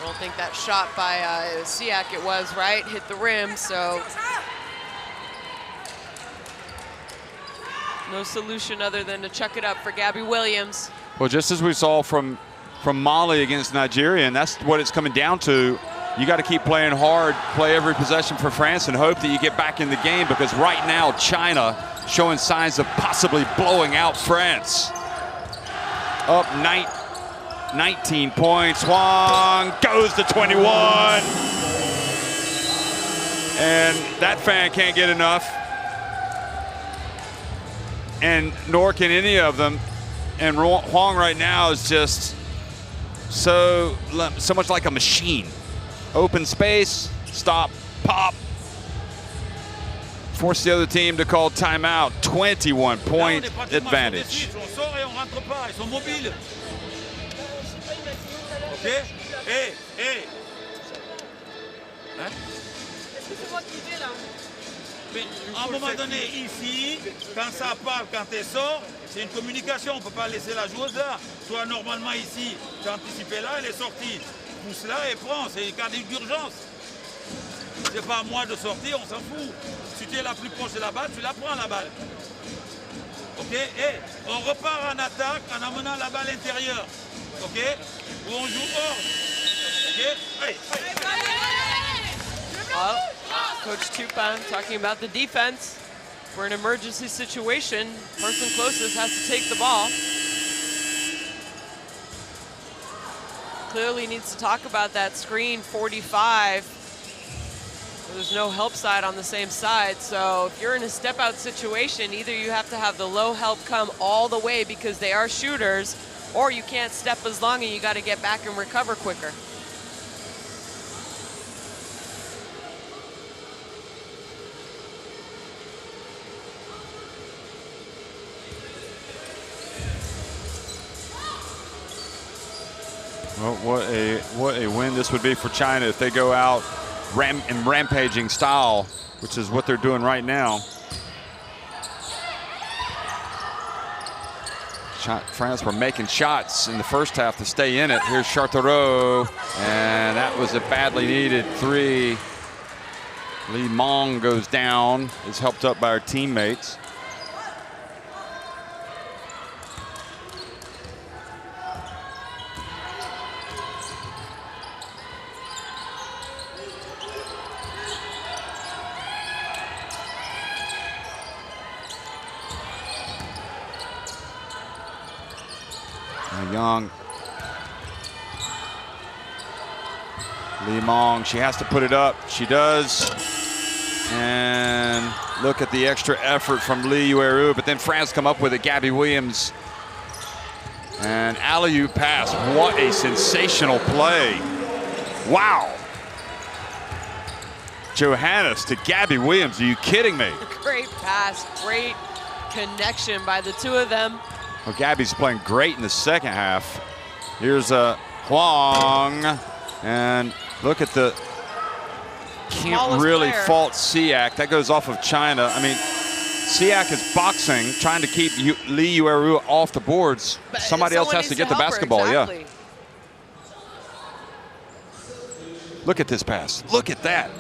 I don't think that shot by Siak it was, right? Hit the rim, so. No solution other than to chuck it up for Gabby Williams. Well, just as we saw from Mali against Nigeria, and that's what it's coming down to. You got to keep playing hard, play every possession for France, and hope that you get back in the game, because right now China showing signs of possibly blowing out France. Up 19 points. Huang goes to 21. And that fan can't get enough. And nor can any of them. And Huang right now is just so much like a machine. Open space, stop, pop. Force the other team to call timeout. 21-point advantage. Ok? Hey. Hein? Mais à un moment donné, ici, quand ça parle, quand elle sort, c'est une communication. On ne peut pas laisser la joueuse là. Toi, normalement, ici, tu as anticipé là, elle est sortie. Pousse là et prends. C'est un cas d'urgence. C'est pas à moi de sortir, on s'en fout. Si tu es la plus proche de la balle, tu la prends la balle. Ok? Et on repart en attaque en amenant la balle intérieure. Ok? Où on joue hors. Well, Coach Tupan talking about the defense. For an emergency situation, person closest has to take the ball. Clearly needs to talk about that screen 45. There's no help side on the same side, so if you're in a step out situation, either you have to have the low help come all the way because they are shooters, or you can't step as long and you got to get back and recover quicker. Well, what a win this would be for China if they go out in rampaging style, which is what they're doing right now. France were making shots in the first half to stay in it. Here's Chartereau, and that was a badly needed three. Li Meng goes down, is helped up by our teammates. Young. Li Meng, she has to put it up. She does. And look at the extra effort from Li Yueru, but then France come up with it. Gabby Williams. And alley-oop pass. What a sensational play. Wow. Johannes to Gabby Williams. Are you kidding me? Great pass, great connection by the two of them. Well, Gabby's playing great in the second half. Here's Huang, and look at the, can't Smallest really player. fault Siak. That goes off of China. I mean, Siak is boxing, trying to keep Li Yueru off the boards. But Somebody else has to get the basketball, exactly. yeah. Look at this pass, look at that.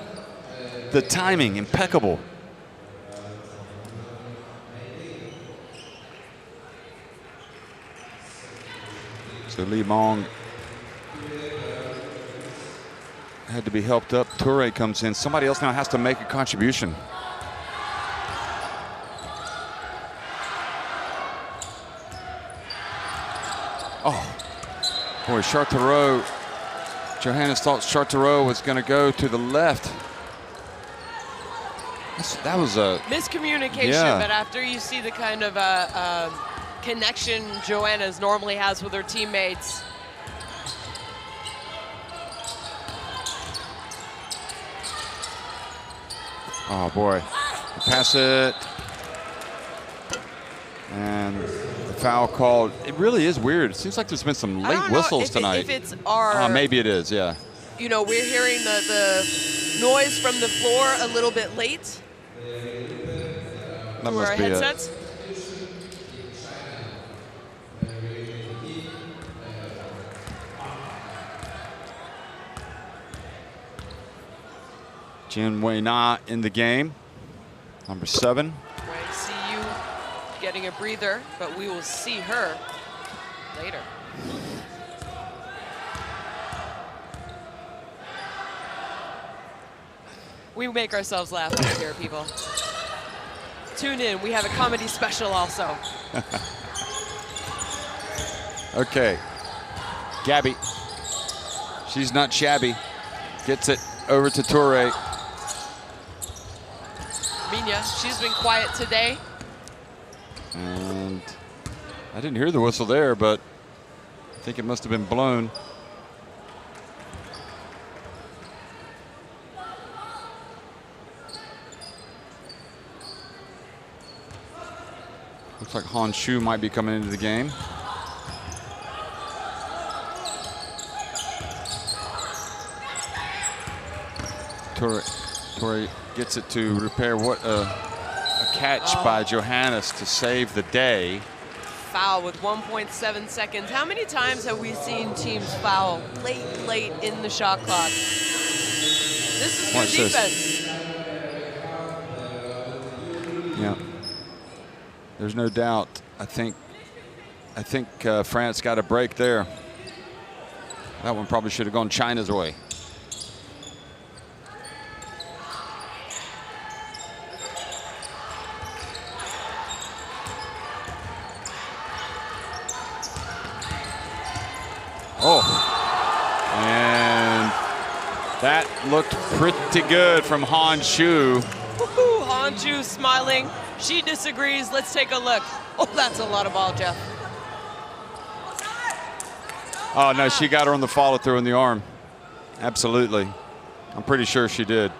The timing, impeccable. So Li Meng had to be helped up. Toure comes in. Somebody else now has to make a contribution. Oh, boy, Chartereau. Johannes thought Chartereau was going to go to the left. That was a miscommunication, yeah. But after you see the kind of connection Johannes normally has with her teammates. Oh boy, pass it. And the foul called. It really is weird. It seems like there's been some late whistles tonight. If it's our, maybe it is, yeah. You know, we're hearing the noise from the floor a little bit late. That through must our be headsets. it. Jin Wei Na in the game, number 7. I see you getting a breather, but we will see her later. We make ourselves laugh right here, people. Tune in, we have a comedy special also. Okay, Gabby, she's not shabby, gets it over to Toure. Minya, she's been quiet today. And I didn't hear the whistle there, but I think it must have been blown. Looks like Han Shu might be coming into the game. Toure gets it to repair. What a catch by Johannes to save the day. Foul with 1.7 seconds. How many times have we seen teams foul late in the shot clock? This is good defense. Yeah, there's no doubt. I think France got a break there. That one probably should have gone China's way. Oh, and that looked pretty good from Han Shu. Woohoo, Han Shu smiling. She disagrees. Let's take a look. Oh, that's a lot of ball, Jeff. Oh, no, she got her on the follow through in the arm. Absolutely. I'm pretty sure she did.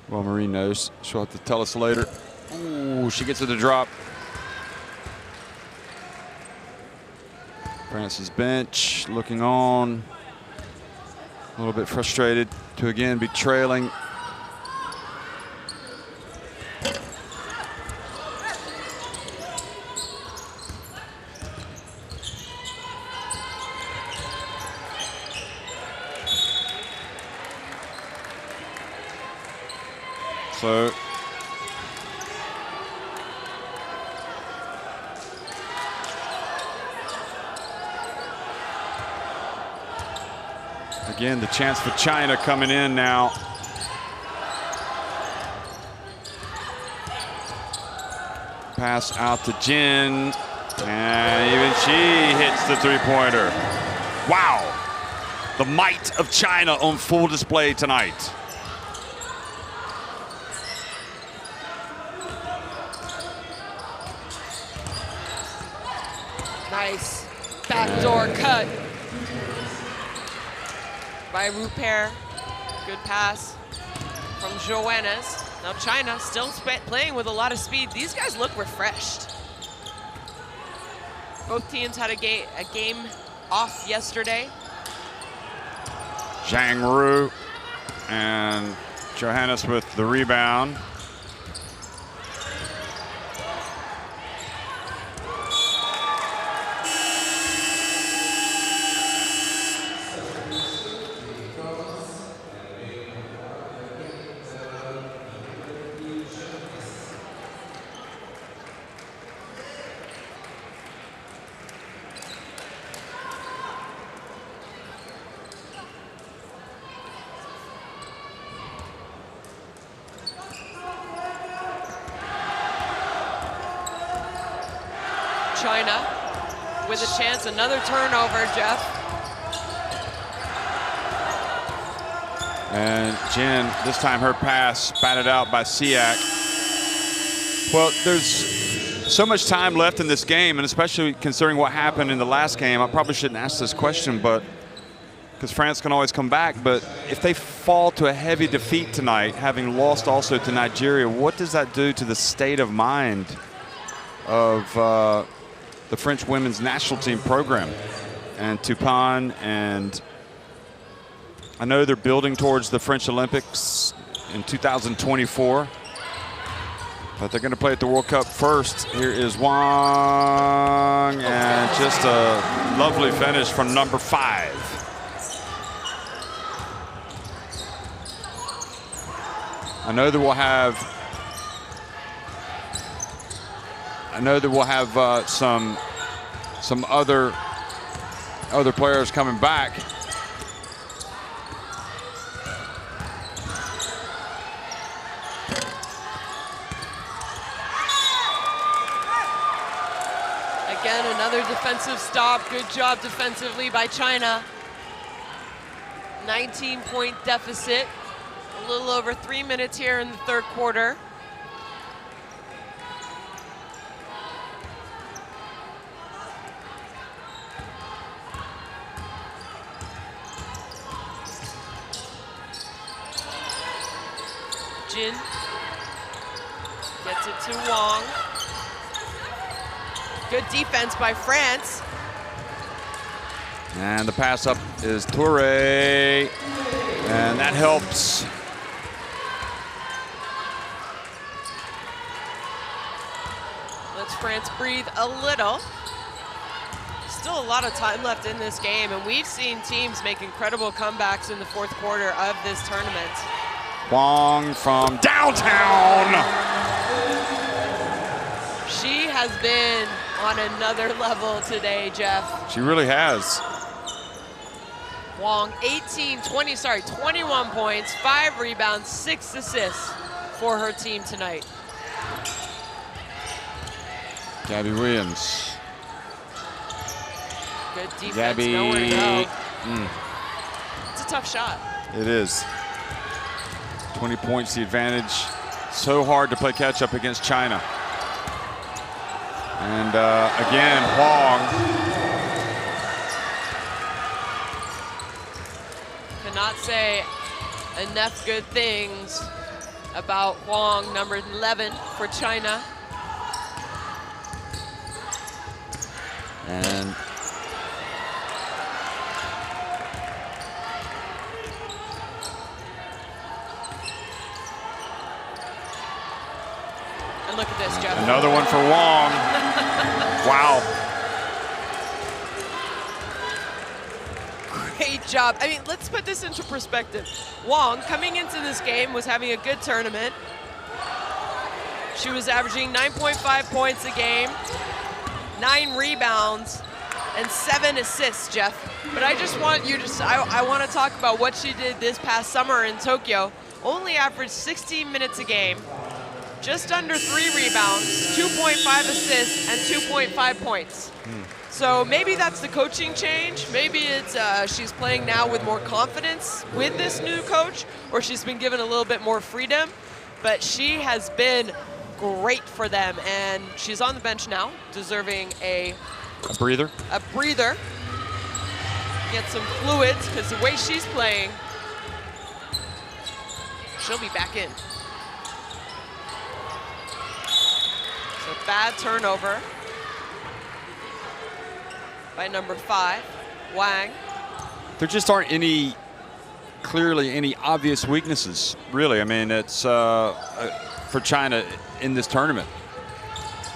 Well, Marie knows. She'll have to tell us later. Ooh, she gets to the drop. France's bench looking on. A little bit frustrated to again be trailing. So again, the chance for China coming in now. Pass out to Jin, and even she hits the three-pointer. Wow, the might of China on full display tonight. Nice backdoor cut by Rupert. Good pass from Johannes. Now China still playing with a lot of speed. These guys look refreshed. Both teams had a game off yesterday. Zhang Ru and Johannes with the rebound. China with a chance, another turnover, Jeff. And Jin, this time her pass batted out by Siak. Well, there's so much time left in this game, and especially considering what happened in the last game, I probably shouldn't ask this question, but because France can always come back, but if they fall to a heavy defeat tonight, having lost also to Nigeria, what does that do to the state of mind of the French women's national team program and Tupan? And I know they're building towards the French Olympics in 2024, but they're going to play at the World Cup first. Here is Huang, and just a lovely finish from number 5. I know that we'll have some other players coming back. Again, another defensive stop. Good job defensively by China. 19-point deficit. A little over 3 minutes here in the third quarter. Jin gets it to Huang. Good defense by France. And the pass up is Toure, and that helps. Lets France breathe a little. Still a lot of time left in this game, and we've seen teams make incredible comebacks in the fourth quarter of this tournament. Huang from downtown. She has been on another level today, Jeff. She really has. Huang, 21 points, 5 rebounds, 6 assists for her team tonight. Gabby Williams. Good defense, Gabby. nowhere to go. It's a tough shot. It is. 20 points the advantage. So hard to play catch up against China. And again, Huang. Cannot say enough good things about Huang, number 11 for China. And look at this, Jeff. another one for Huang. Wow. Great job. I mean, let's put this into perspective. Huang, coming into this game, was having a good tournament. She was averaging 9.5 points a game, 9 rebounds, and 7 assists, Jeff. But I just want you to, I want to talk about what she did this past summer in Tokyo. Only averaged 16 minutes a game, just under 3 rebounds, 2.5 assists, and 2.5 points. So maybe that's the coaching change. Maybe it's she's playing now with more confidence with this new coach, or she's been given a little bit more freedom. But she has been great for them, and she's on the bench now, deserving a breather. A breather. Get some fluids, because the way she's playing, she'll be back in. So bad turnover by number 5, Huang. There just aren't clearly any obvious weaknesses, really. I mean, it's for China in this tournament.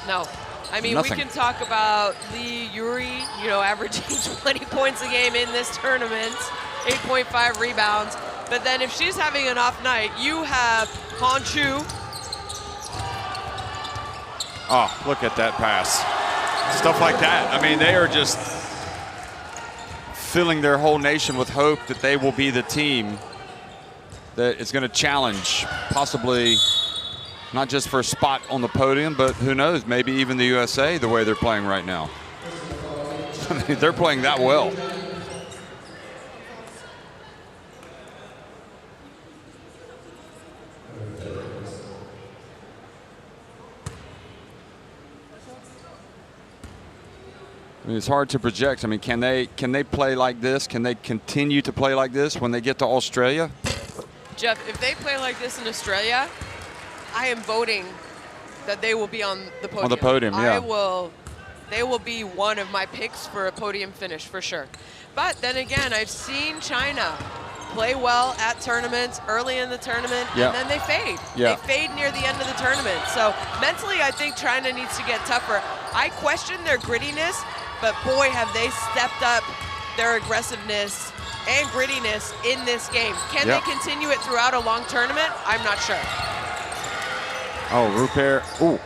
No. I mean, Nothing. we can talk about Li Yuri, averaging 20 points a game in this tournament, 8.5 rebounds. But then if she's having an off night, you have Han Chu. Oh, look at that pass. Stuff like that. I mean, they are just filling their whole nation with hope that they will be the team that is going to challenge, possibly not just for a spot on the podium, but who knows, maybe even the USA the way they're playing right now. I mean, they're playing that well. I mean, it's hard to project. I mean, can they play like this? Can they continue to play like this when they get to Australia? Jeff, if they play like this in Australia, I am voting that they will be on the podium. On the podium, yeah. They will be one of my picks for a podium finish for sure. But then again, I've seen China play well at tournaments, early in the tournament, and then they fade. Yeah. They fade near the end of the tournament. So mentally, I think China needs to get tougher. I question their grittiness, but boy, have they stepped up their aggressiveness and grittiness in this game. Can they continue it throughout a long tournament? I'm not sure. Oh, Rupert. Ooh.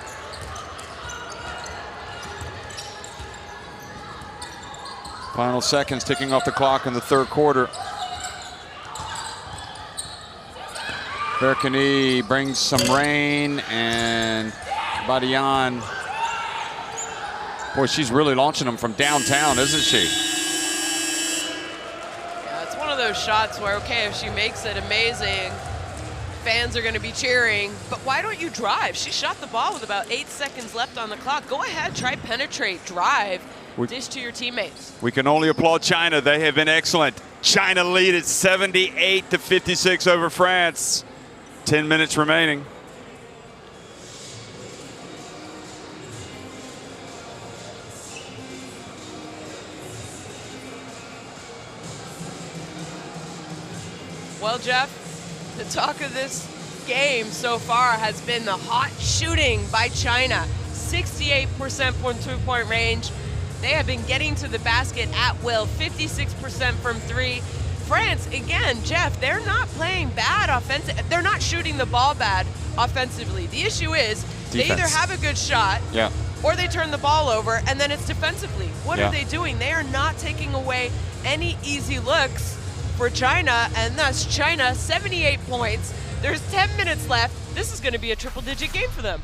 Final seconds ticking off the clock in the third quarter. Berkany brings some rain, and Badian. Boy, she's really launching them from downtown, isn't she? Yeah, it's one of those shots where, okay, if she makes it, amazing. Fans are going to be cheering, but why don't you drive? She shot the ball with about 8 seconds left on the clock. Go ahead, try penetrate, drive, dish to your teammates. We can only applaud China. They have been excellent. China lead at 78-56 over France. 10 minutes remaining. Well, Jeff, the talk of this game so far has been the hot shooting by China. 68% from two-point range. They have been getting to the basket at will, 56% from 3. France, again, Jeff, they're not playing bad offensive. They're not shooting the ball bad offensively. The issue is they either have a good shot or they turn the ball over, and then it's defensively. What Yeah. are they doing? They are not taking away any easy looks for China, and thus China 78 points. There's 10 minutes left. This is going to be a triple-digit game for them.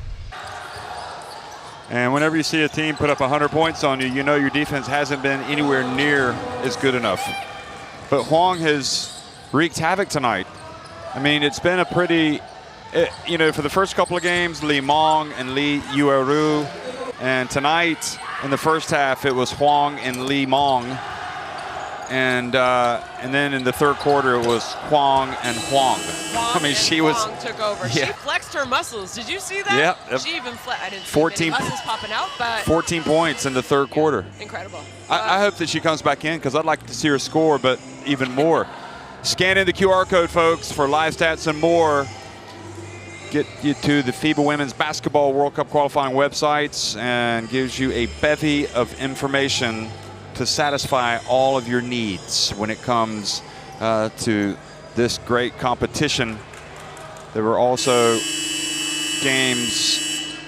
And whenever you see a team put up 100 points on you, you know your defense hasn't been anywhere near as good enough. But Huang has wreaked havoc tonight. I mean, it's been a pretty, you know, for the first couple of games, Li Mong and Li Yueru. And tonight, in the first half, it was Huang and Li Mong. And then in the third quarter, it was Huang and Huang. I mean, she was. Huang took over. Yeah. She flexed her muscles. Did you see that? Yep. She even flexed. I didn't see 14 any muscles popping out, but 14 points in the third quarter. incredible. I hope that she comes back in because I'd like to see her score, but even more. Scan in the QR code, folks, for live stats and more. Get you to the FIBA Women's Basketball World Cup qualifying websites and gives you a bevy of information to satisfy all of your needs when it comes to this great competition. There were also games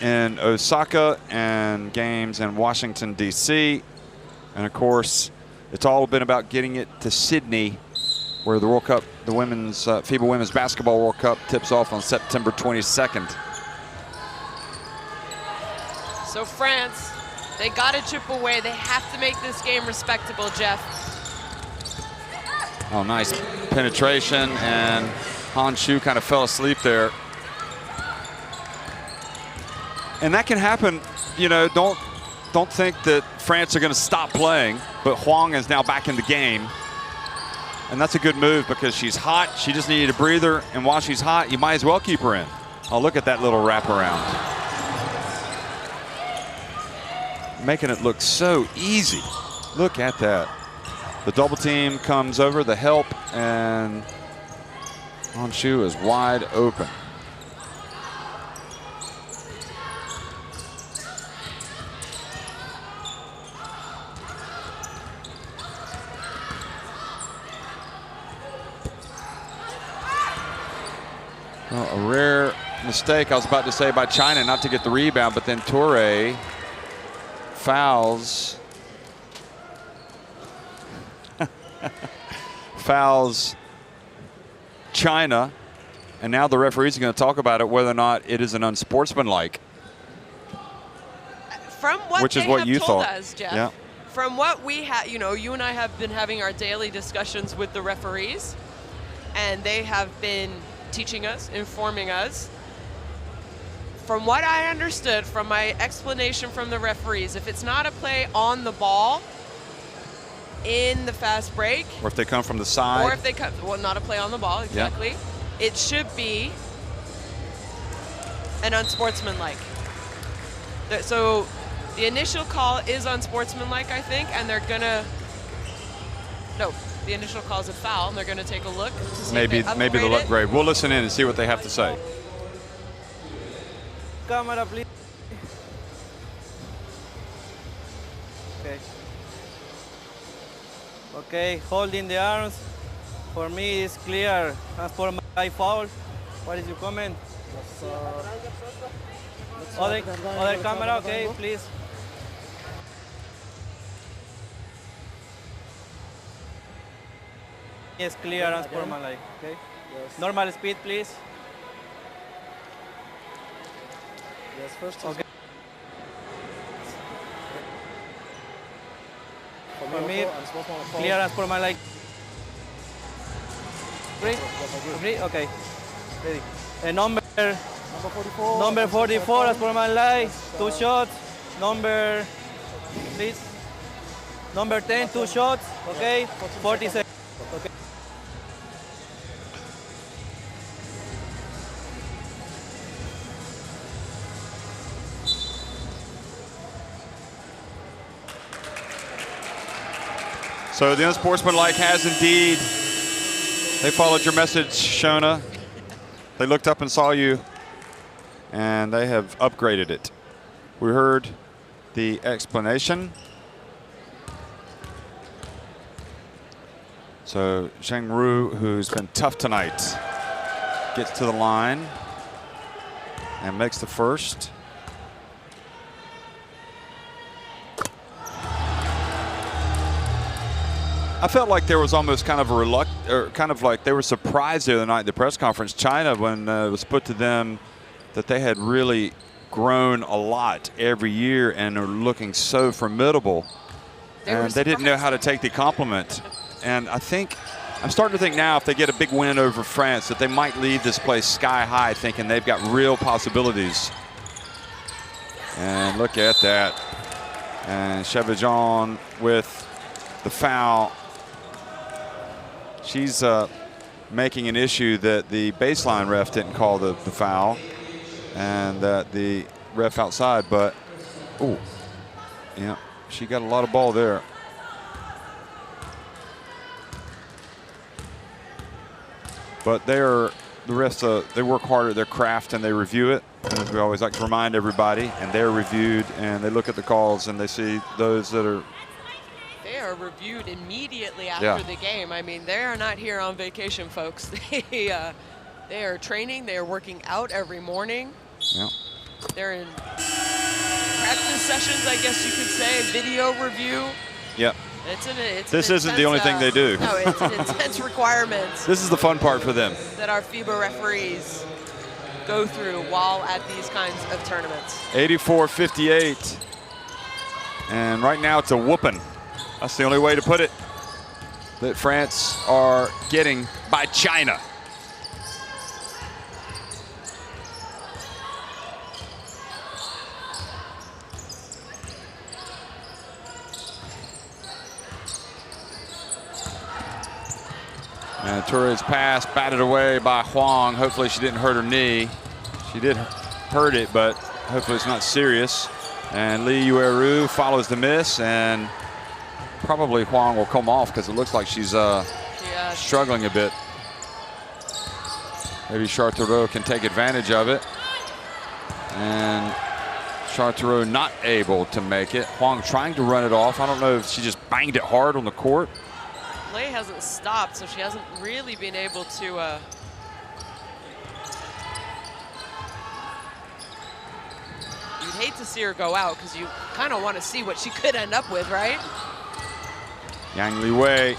in Osaka and games in Washington, D.C. And of course, it's all been about getting it to Sydney, where the World Cup, the women's FIBA Women's Basketball World Cup tips off on September 22nd. So France, they got to chip away. They have to make this game respectable, Jeff. Oh, nice penetration, and Han Shu kind of fell asleep there. And that can happen, you know, don't think that France are going to stop playing, but Huang is now back in the game. And that's a good move because she's hot. She just needed a breather, and while she's hot, you might as well keep her in. Oh, look at that little wraparound. Making it look so easy. Look at that. The double team comes over, the help, and Han Shu is wide open. Well, a rare mistake, I was about to say, by China not to get the rebound, but then Toure fouls China, and now the referees are going to talk about it, whether or not it is an unsportsmanlike. From what which they is what have you told thought. us, Jeff, Yeah. from what we have, you know, you and I have been having our daily discussions with the referees, and they have been teaching us, informing us. From what I understood from my explanation from the referees, if it's not a play on the ball in the fast break, Or if they come from the side. or if they cut, well, not a play on the ball, exactly, it should be an unsportsmanlike. So the initial call is unsportsmanlike, I think, and they're gonna, no, the initial call is a foul, and they're gonna take a look to see Maybe if they they'll upgrade it. upgrade. We'll listen in and see what they have to say. Camera, please. Okay. Okay, holding the arms. For me, it's clear. As for my foul, what is your comment? Other camera, okay, please. Yes, clear as for my like, okay? Yes. Normal speed, please. Yes, first. Okay. For me, clear as for my like. Agree? Agree? Okay. Ready. Number 44. Number 44 as for my like. 2 shots. Number, please. Number 10, 2 shots. Okay. 40 seconds. Okay. So the unsportsmanlike has indeed, they followed your message, Shona. They looked up and saw you, and they have upgraded it. We heard the explanation. So Zheng Ru, who's been tough tonight, gets to the line and makes the first. I felt like there was almost kind of like they were surprised the other night at the press conference, China, when it was put to them that they had really grown a lot every year and are looking so formidable. And they didn't know how to take the compliment. And I think, I'm starting to think now if they get a big win over France that they might leave this place sky high thinking they've got real possibilities. And look at that. And Chevajon with the foul. She's making an issue that the baseline ref didn't call the foul and that the ref outside, but, oh, yeah, she got a lot of ball there. But the refs, they work hard at their craft and they review it. And as we always like to remind everybody, and they're reviewed and they look at the calls and they see those that are. They are reviewed immediately after the game. I mean, they are not here on vacation, folks. They are training. They are working out every morning. Yeah. They're in practice sessions, I guess you could say, video review. Yep. This isn't the only thing they do. No, it's an intense requirement. This is the fun part for them. That our FIBA referees go through while at these kinds of tournaments. 84-58. And right now it's a whooping. That's the only way to put it. That France are getting by China. And Touré's pass batted away by Huang. Hopefully she didn't hurt her knee. She did hurt it, but hopefully it's not serious. And Li Yueru follows the miss, and probably Huang will come off because it looks like she's struggling a bit. Maybe Chartereau can take advantage of it. And Chartereau not able to make it. Huang trying to run it off. I don't know if she just banged it hard on the court. Lei hasn't stopped, so she hasn't really been able to you'd hate to see her go out because you kind of want to see what she could end up with, right? Yang Liwei,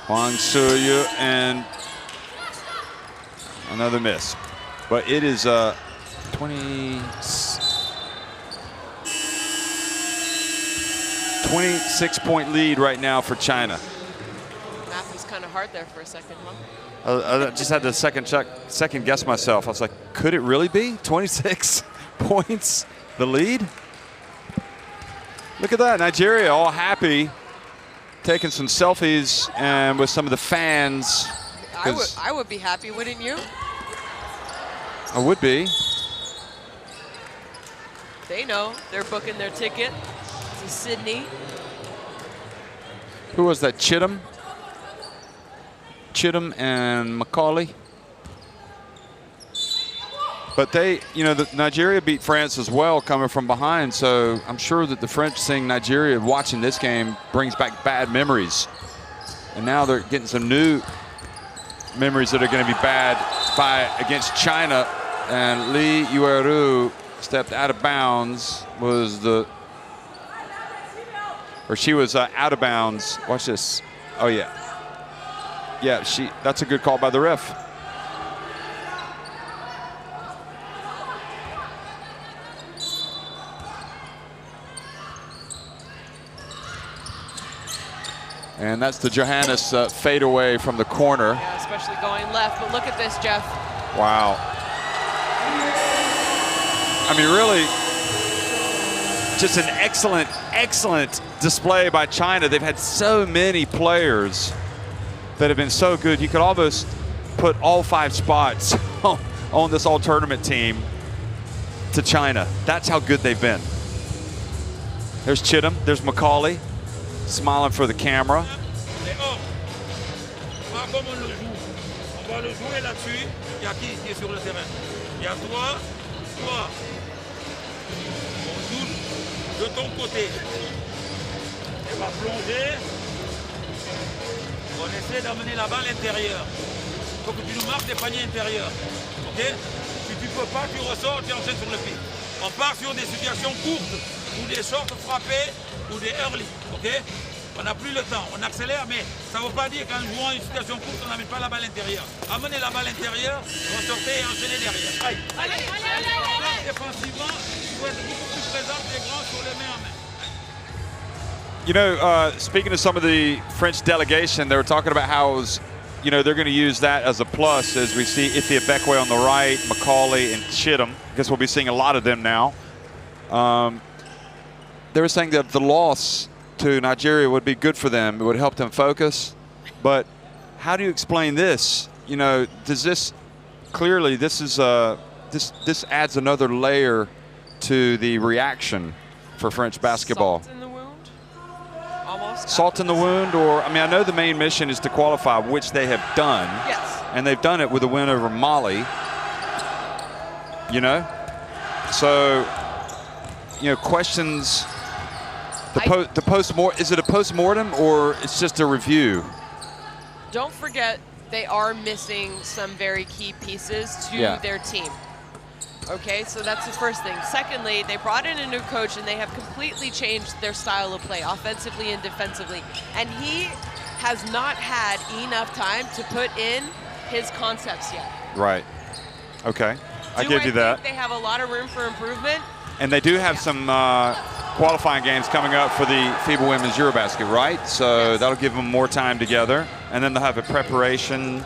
Huang Suyu, and another miss. But it is 26-point lead right now for China. Math was kind of hard there for a second, huh? I just had to second guess myself. I was like, could it really be 26 points, the lead? Look at that, Nigeria all happy, taking some selfies and with some of the fans. I would be happy, wouldn't you? I would be. They know they're booking their ticket to Sydney. Who was that, Chittum? Chittum and Macaulay. But they, you know, Nigeria beat France as well coming from behind, so I'm sure that the French seeing Nigeria watching this game brings back bad memories. And now they're getting some new memories that are going to be bad against China. And Li Yueru stepped out of bounds, she was out of bounds. Watch this. Oh, yeah. Yeah, that's a good call by the ref. And that's the Johannes fade away from the corner. Yeah, especially going left, but look at this, Jeff. Wow. I mean, really, just an excellent, excellent display by China. They've had so many players that have been so good. You could almost put all 5 spots on this all-tournament team to China. That's how good they've been. There's Chittum, there's Macaulay, smiling for the camera. De ton côté, elle va plonger. On essaie d'amener la balle intérieure. Il faut que tu nous marques des paniers intérieurs. Ok? Si tu ne peux pas, tu ressors, tu enchaînes sur le pied. On part sur des situations courtes où des sortes frappées ou des early, ok? On n'a plus le temps, on accélère, mais ça ne veut pas dire qu'en jouant une situation courte, on n'amène pas la balle intérieure. Amenez la balle intérieure, ressortez et enchaînez derrière. Aïe. Défensivement, il faut être beaucoup plus présent que les grands sur les mains en main. You know, speaking to some of the French delegation, they were talking about how it was, you know, they're going to use that as a plus as we see Ithia Bekwe on the right, Macaulay and Chittum. I guess we'll be seeing a lot of them now. They were saying that the loss to Nigeria would be good for them. It would help them focus. But how do you explain this? You know, does this clearly this is this adds another layer to the reaction for French basketball. Salt in the wound? Almost. Salt in the wound, or I mean, I know the main mission is to qualify, which they have done. Yes. And they've done it with a win over Mali. You know, so you know, questions. The post-mortem, is it a post-mortem or it's just a review? Don't forget, they are missing some very key pieces to their team. Okay, so that's the first thing. Secondly, they brought in a new coach and they have completely changed their style of play, offensively and defensively. And he has not had enough time to put in his concepts yet. Right. Okay. I give you that. They have a lot of room for improvement. And they do have some qualifying games coming up for the FIBA Women's Eurobasket, right? So that'll give them more time together. And then they'll have a preparation,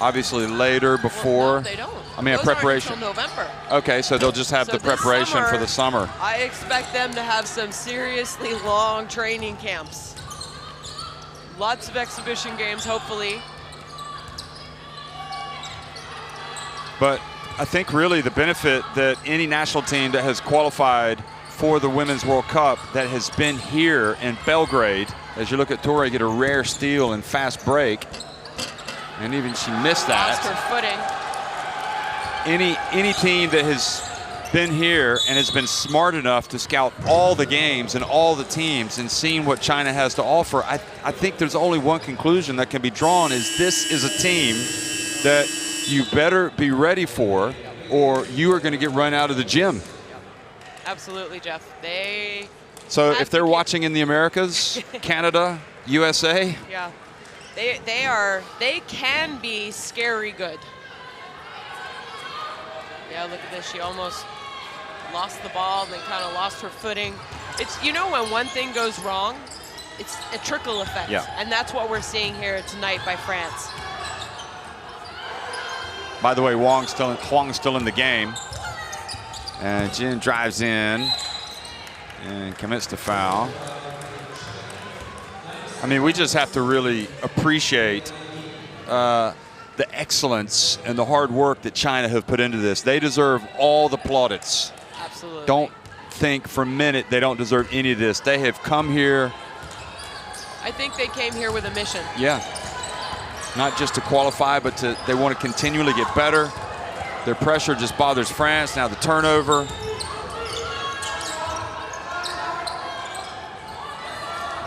obviously, later before. Well, no, they don't. I mean, Those a preparation. aren't until November. Okay, so they'll just have the preparation for the summer. I expect them to have some seriously long training camps. Lots of exhibition games, hopefully. But I think really the benefit that any national team that has qualified for the Women's World Cup that has been here in Belgrade, as you look at Torre get a rare steal and fast break, and even she missed that. Lost her footing. Any team that has been here and has been smart enough to scout all the games and all the teams and seen what China has to offer, I think there's only one conclusion that can be drawn, is this is a team that you better be ready for, or you are going to get run out of the gym. Absolutely, Jeff. So if they're watching in the Americas, Canada, USA. Yeah, they can be scary good. Yeah, look at this. She almost lost the ball and then kind of lost her footing. It's, you know, when one thing goes wrong, it's a trickle effect. Yeah. And that's what we're seeing here tonight by France. By the way, Huang's still in the game. And Jin drives in and commits the foul. I mean, we just have to really appreciate the excellence and the hard work that China have put into this. They deserve all the plaudits. Absolutely. Don't think for a minute they don't deserve any of this. They have come here. I think they came here with a mission. Yeah. Not just to qualify, but they want to continually get better. Their pressure just bothers France. Now the turnover.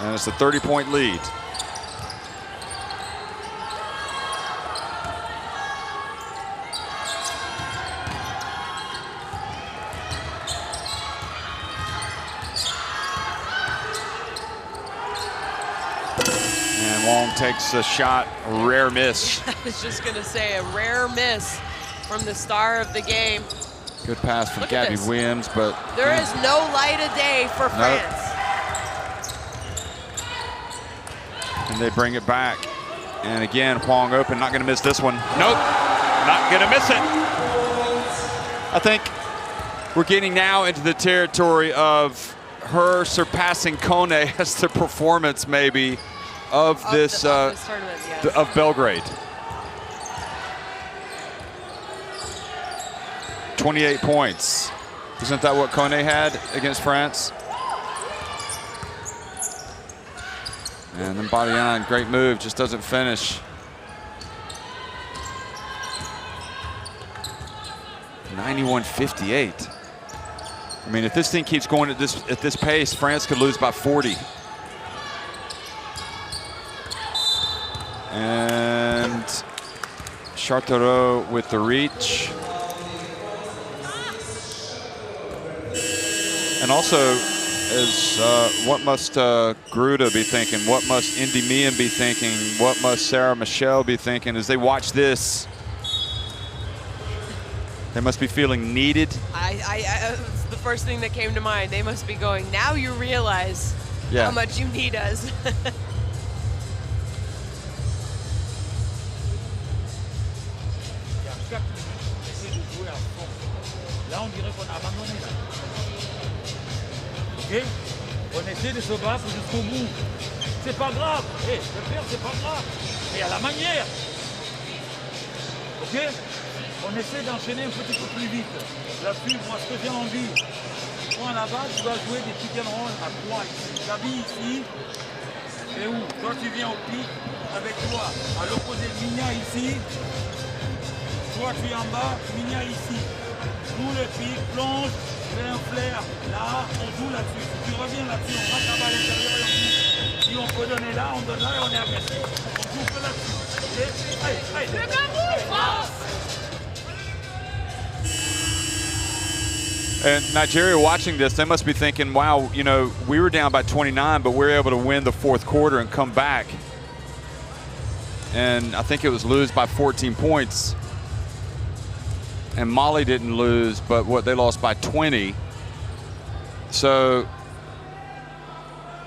And it's a 30-point lead. And Huang takes a shot, a rare miss. I was just going to say, a rare miss from the star of the game. Good pass from Gabby Williams, but there is no light of day for France. And they bring it back. And again, Huang open, not going to miss this one. Nope, not going to miss it. I think we're getting now into the territory of her surpassing Kone as the performance maybe of this tournament, yes. Of Belgrade. 28 points. Isn't that what Kone had against France? And then Badian, great move, just doesn't finish. 91-58. I mean, if this thing keeps going at this pace, France could lose by 40. And Chartereau with the reach. And also, is what must Gruda be thinking? What must Indy Mian be thinking? What must Sarah Michelle be thinking as they watch this? They must be feeling needed. It's the first thing that came to mind. They must be going, now you realize how much you need us. Là, on dirait qu'on a abandonné. Là. Ok? On essaie de se battre jusqu'au bout. C'est pas grave. Hey, le faire, c'est pas grave. Mais à la manière. Ok? On essaie d'enchaîner un petit peu plus vite. Là-dessus, moi, ce que j'ai envie, toi là-bas, tu vas jouer des pick and roll à 3 ici. Gabi ici. Et où? Toi, tu viens au pic avec toi. À l'opposé de Minia ici. Toi, tu es en bas, Minia ici. Nous le pic, plonge, fais un flair. Là, on joue là-dessus. Si tu reviens là-dessus, on rentre là-bas à l'intérieur et on joue. Si on peut donner là, on donne là et on est agressif. On joue que là-dessus. Okay? Allez, allez. Le bambou, France! And Nigeria watching this, they must be thinking, wow, you know, we were down by 29, but we were able to win the fourth quarter and come back. And I think it was lose by 14 points. And Mali didn't lose, but what, they lost by 20. So,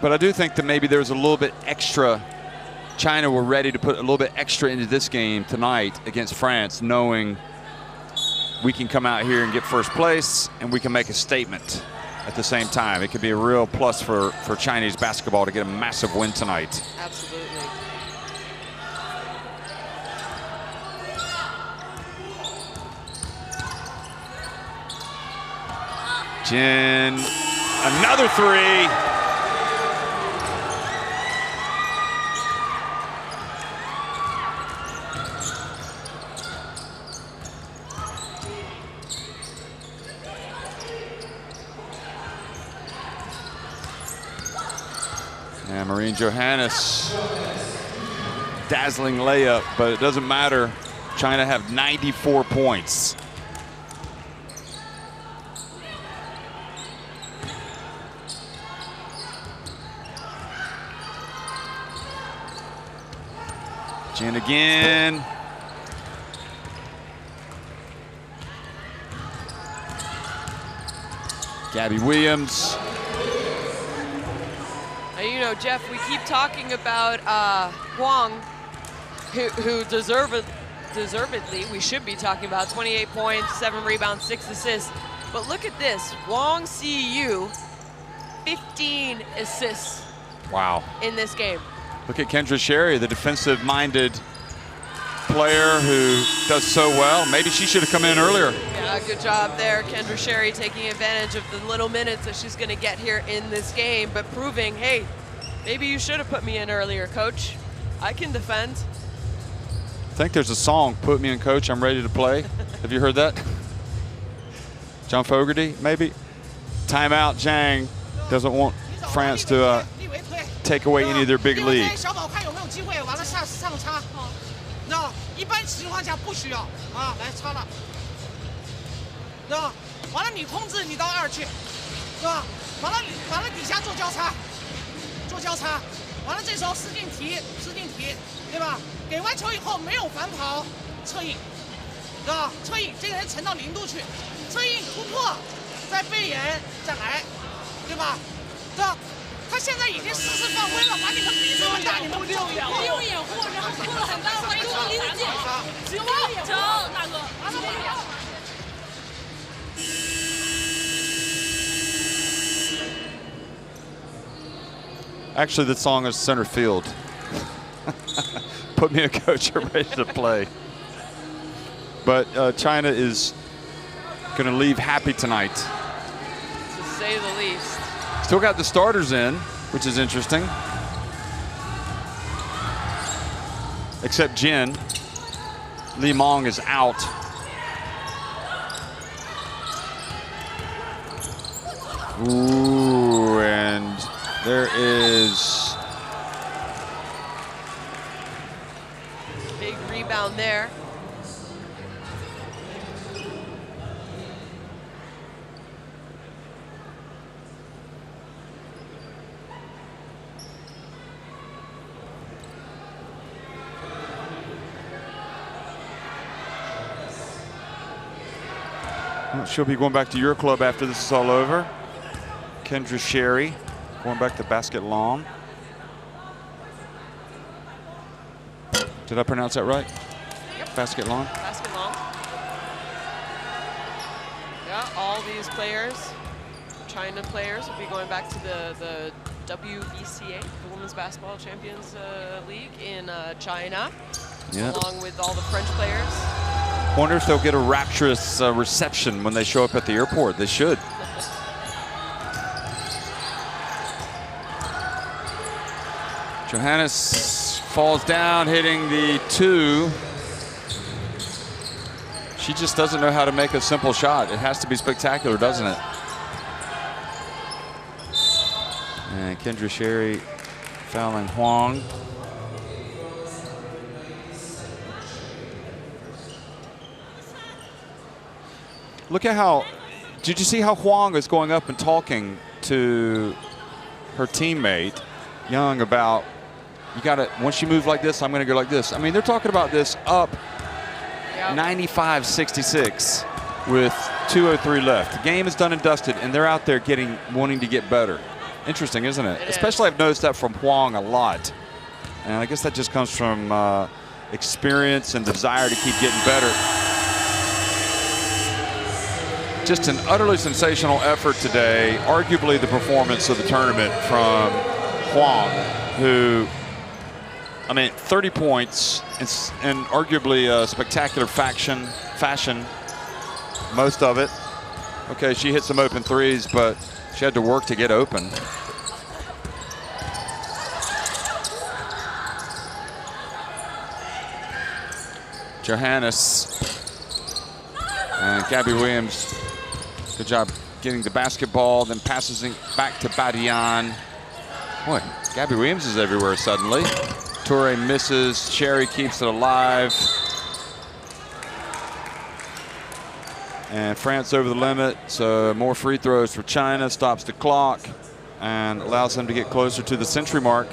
but I do think that maybe there was a little bit extra. China were ready to put a little bit extra into this game tonight against France, knowing we can come out here and get first place and we can make a statement at the same time. It could be a real plus for Chinese basketball to get a massive win tonight. Absolutely. Jin, another three. And Marine Johannes, dazzling layup, but it doesn't matter. China have 94 points. Jin again. Gabby Williams. You know, Jeff, we keep talking about Huang, who deservedly, we should be talking about 28 points, 7 rebounds, 6 assists. But look at this, Huang CU, 15 assists. Wow. In this game. Look at Kendra Sherry, the defensive-minded player who does so well. Maybe she should have come in earlier. Yeah, good job there. Kendra Sherry taking advantage of the little minutes that she's going to get here in this game, but proving, hey, maybe you should have put me in earlier, coach. I can defend. I think there's a song, Put Me in, Coach, I'm Ready to Play. Have you heard that? John Fogerty, maybe? Timeout, Zhang doesn't want France to take away any of their big leads. 一般情况下不需要啊，来插了，对吧？完了你控制，你到2去，对吧？完了底下做交叉，完了这时候使劲提，对吧？给完球以后没有反跑，策应，对吧？策应这个人沉到0度去，策应突破，再背沿再来，对吧？对吧？他现在已经实施犯规了，把你们逼这么大，你们不用掩护，然后出了很大的回头离得近，只有掩护，大哥，完了不了。Actually, the song is center field. Put me a coach, I'm ready to play. But China is going to leave happy tonight. To say the least. Still got the starters in, which is interesting. Except Jin. Li Mong is out. Ooh, and there is big rebound there. Well, she'll be going back to your club after this is all over. Kendra Sherry going back to basket long. Did I pronounce that right? Yep. Basket long? Basket long. Yeah, all these players, China players, will be going back to the WBCA, the Women's Basketball Champions League in China, along with all the French players. Wonder if they'll get a rapturous reception when they show up at the airport. They should. Johannes falls down, hitting the 2. She just doesn't know how to make a simple shot. It has to be spectacular, doesn't it? And Kendra Sherry fouling Huang. Look at how, did you see how Huang is going up and talking to her teammate, Young, about, you got to, once you move like this, I'm going to go like this. I mean, they're talking about this up 95-66 with 2:03 left. The game is done and dusted, and they're out there wanting to get better. Interesting, isn't it? Especially I've noticed that from Huang a lot. And I guess that just comes from experience and desire to keep getting better. Just an utterly sensational effort today. Arguably the performance of the tournament from Huang, who, I mean, 30 points and arguably a spectacular fashion, most of it. Okay, she hit some open threes, but she had to work to get open. Johannes and Gabby Williams, good job getting the basketball, then passes it back to Badian. Boy, Gabby Williams is everywhere suddenly. Toure misses, Sherry keeps it alive. And France over the limit, so more free throws for China, stops the clock, and allows them to get closer to the century mark.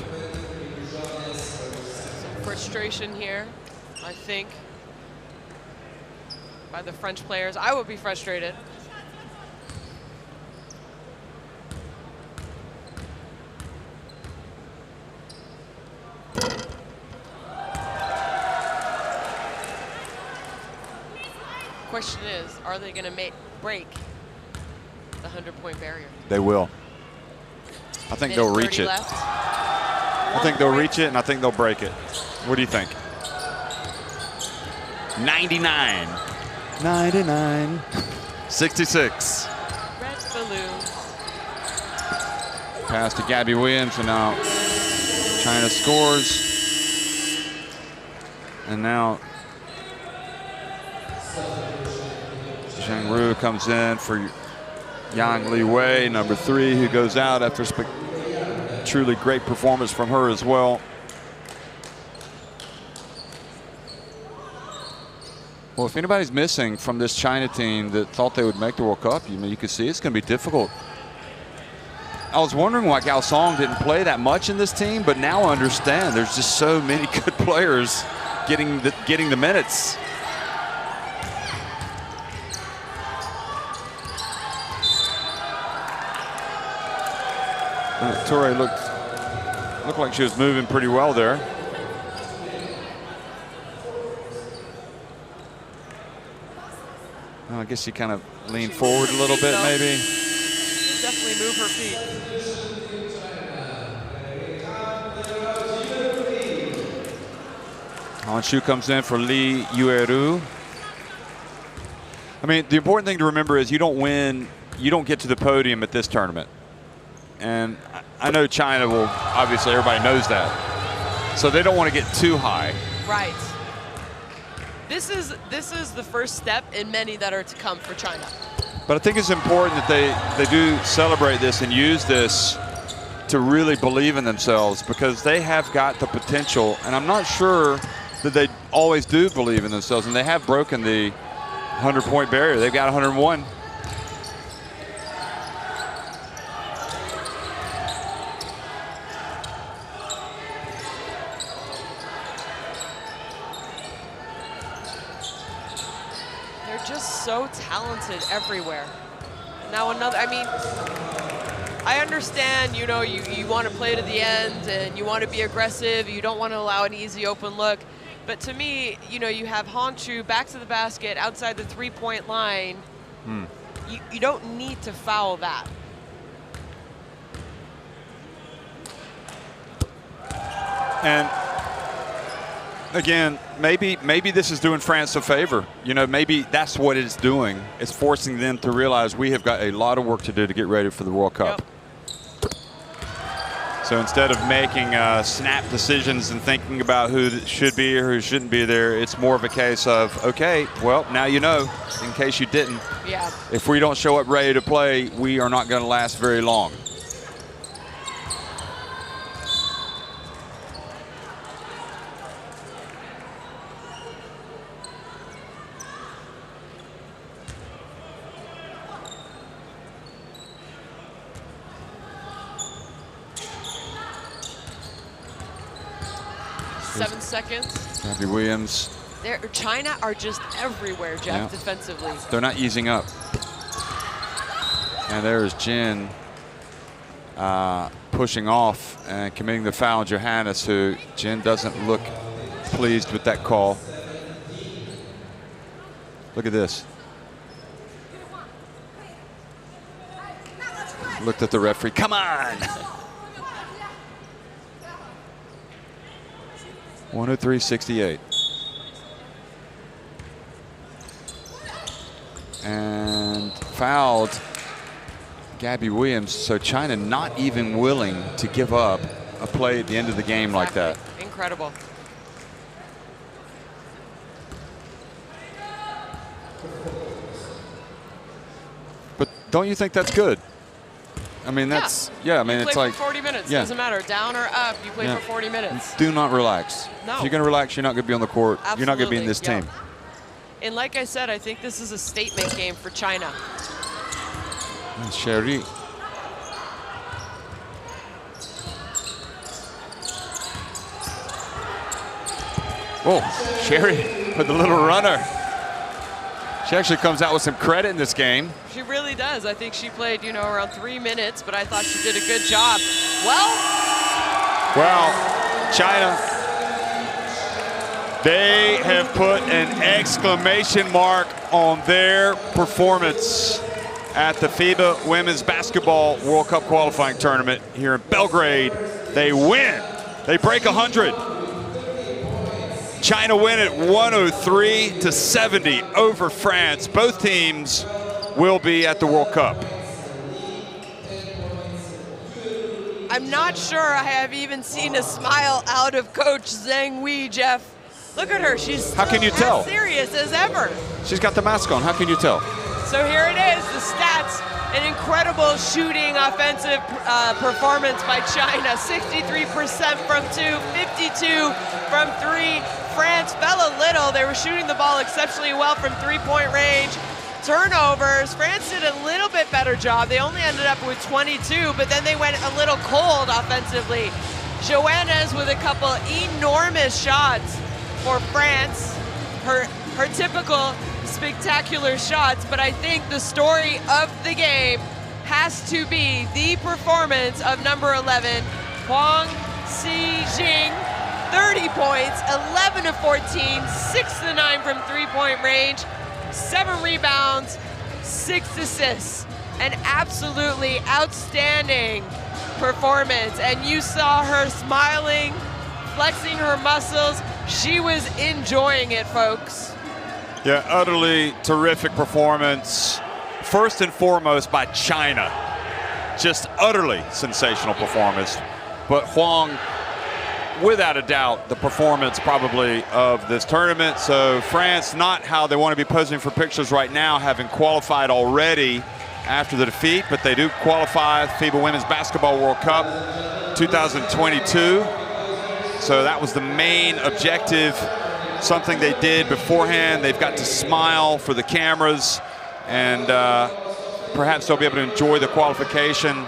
Some frustration here, I think, by the French players. I would be frustrated. Question is, are they going to break the 100-point barrier? They will. I think they'll reach it. Left. I think they'll reach it, and I think they'll break it. What do you think? 99. 99. 66. Red balloon. Pass to Gabby Williams, and now China scores. And now Zhang Ru comes in for Yang Li Wei, number 3, who goes out after a truly great performance from her as well. Well, if anybody's missing from this China team that thought they would make the World Cup, you could see it's going to be difficult. I was wondering why Gao Song didn't play that much in this team, but now I understand. There's just so many good players getting the minutes. Toure looked like she was moving pretty well there. Well, I guess she kind of leaned forward a little bit, maybe. Definitely move her feet. Honshu comes in for Li Yueru. I mean, the important thing to remember is you don't get to the podium at this tournament. And I know China will, obviously everybody knows that. So they don't want to get too high. Right. This is the first step in many that are to come for China. But I think it's important that they do celebrate this and use this to really believe in themselves, because they have got the potential, and I'm not sure that they always do believe in themselves, and they have broken the 100-point barrier. They've got 101. just so talented everywhere. Now I mean, I understand, you know, you want to play to the end and you want to be aggressive. You don't want to allow an easy open look. But to me, you know, you have Huang back to the basket outside the three-point line. You don't need to foul that. And again, maybe this is doing France a favor. You know, maybe that's what it's doing. It's forcing them to realize we have got a lot of work to do to get ready for the World Cup. Yep. So instead of making snap decisions and thinking about who should be or who shouldn't be there, it's more of a case of, okay, well, now you know, in case you didn't. Yeah. If we don't show up ready to play, we are not going to last very long. Seven seconds. Gabby Williams. China are just everywhere, Jeff, defensively. They're not easing up. And there's Jin pushing off and committing the foul on Johannes, who Jin doesn't look pleased with that call. Look at this. Looked at the referee. Come on! 103-68. And fouled Gabby Williams. So China not even willing to give up a play at the end of the game like that. Incredible. But don't you think that's good? I mean, that's, I mean, it's like. You play for 40 minutes, doesn't matter. Down or up, you play for 40 minutes. Do not relax. No. If you're going to relax, you're not going to be on the court. Absolutely. You're not going to be in this team. And like I said, I think this is a statement game for China. And Sherry. Oh, Sherry with a little runner. She actually comes out with some credit in this game. She really does. I think she played, you know, around 3 minutes, but I thought she did a good job. Well, China, they have put an exclamation mark on their performance at the FIBA Women's Basketball World Cup qualifying tournament here in Belgrade. They win. They break 100. China win at 103-70 over France. Both teams will be at the World Cup. I'm not sure I have even seen a smile out of Coach Zhang Wei, Jeff. Look at her. She's How can you tell? as serious as ever. She's got the mask on. How can you tell? So here it is, the stats. An incredible shooting offensive performance by China. 63% from 2, 52 from 3. France fell a little. They were shooting the ball exceptionally well from three-point range. Turnovers, France did a little bit better job. They only ended up with 22, but then they went a little cold offensively. Johannes with a couple enormous shots for France. Her typical spectacular shots, but I think the story of the game has to be the performance of number 11, Huang Xijing. 30 points, 11 of 14, 6 to 9 from three-point range, 7 rebounds, 6 assists. An absolutely outstanding performance. And you saw her smiling, flexing her muscles. She was enjoying it, folks. Yeah, utterly terrific performance. First and foremost by China. Just utterly sensational performance. But Huang, without a doubt, the performance probably of this tournament. So France, not how they want to be posing for pictures right now, having qualified already after the defeat, but they do qualify FIBA Women's Basketball World Cup 2022. So that was the main objective, something they did beforehand. They've got to smile for the cameras, and perhaps they'll be able to enjoy the qualification.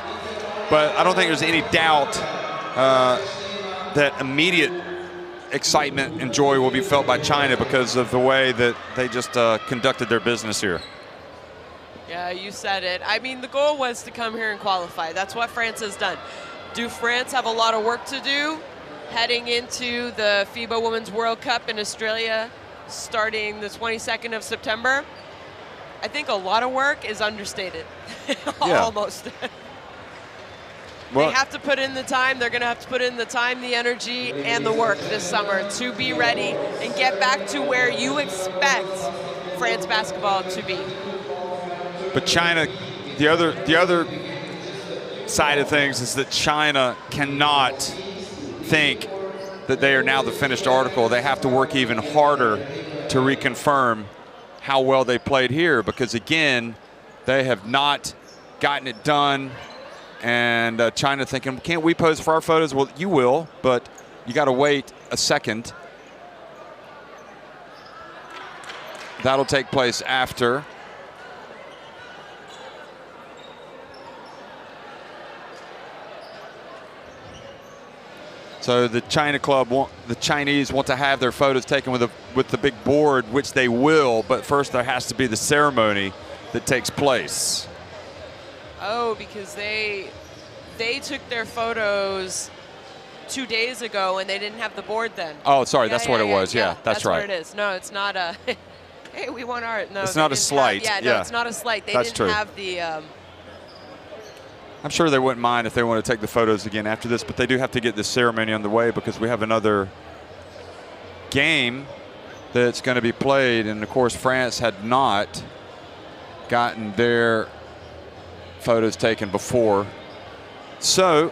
But I don't think there's any doubt that immediate excitement and joy will be felt by China because of the way that they just conducted their business here. Yeah, you said it. I mean, the goal was to come here and qualify. That's what France has done. Do France have a lot of work to do heading into the FIBA Women's World Cup in Australia starting the 22nd of September? I think a lot of work is understated. Almost. Well, they have to put in the time. They're going to have to put in the time, the energy, and the work this summer to be ready and get back to where you expect France basketball to be. But China, the other side of things is that China cannot think that they are now the finished article. They have to work even harder to reconfirm how well they played here, because again, they have not gotten it done. And China thinking, can't we pose for our photos? Well, you will, but you got to wait a second. That'll take place after. So the China club the Chinese want to have their photos taken with the big board, which they will, but first there has to be the ceremony that takes place. Oh, because they took their photos 2 days ago and they didn't have the board then. Oh, sorry, that's what it was. Yeah, that's right. That's what it is. No, it's not a, hey, we want art. No, it's not a slight. No, it's not a slight. They didn't have the... I'm sure they wouldn't mind if they want to take the photos again after this, but they do have to get this ceremony on the way because we have another game that's going to be played. And, of course, France had not gotten their photos taken before. So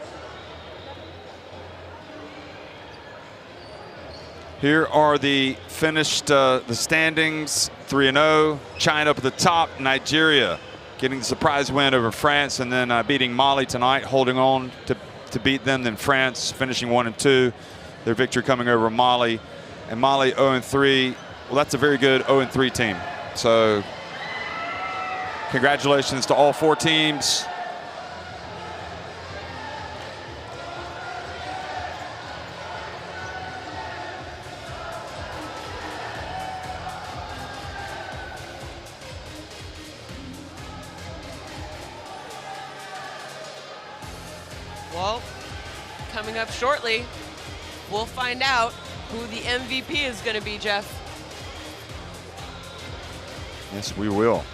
here are the finished the standings. 3-0. China up at the top. Nigeria getting the surprise win over France, and then beating Mali tonight, holding on to beat them. Then France finishing 1-2. Their victory coming over Mali. And Mali 0-3. Well, that's a very good 0-3 team. So congratulations to all 4 teams. Well, coming up shortly, we'll find out who the MVP is going to be, Jeff. Yes, we will.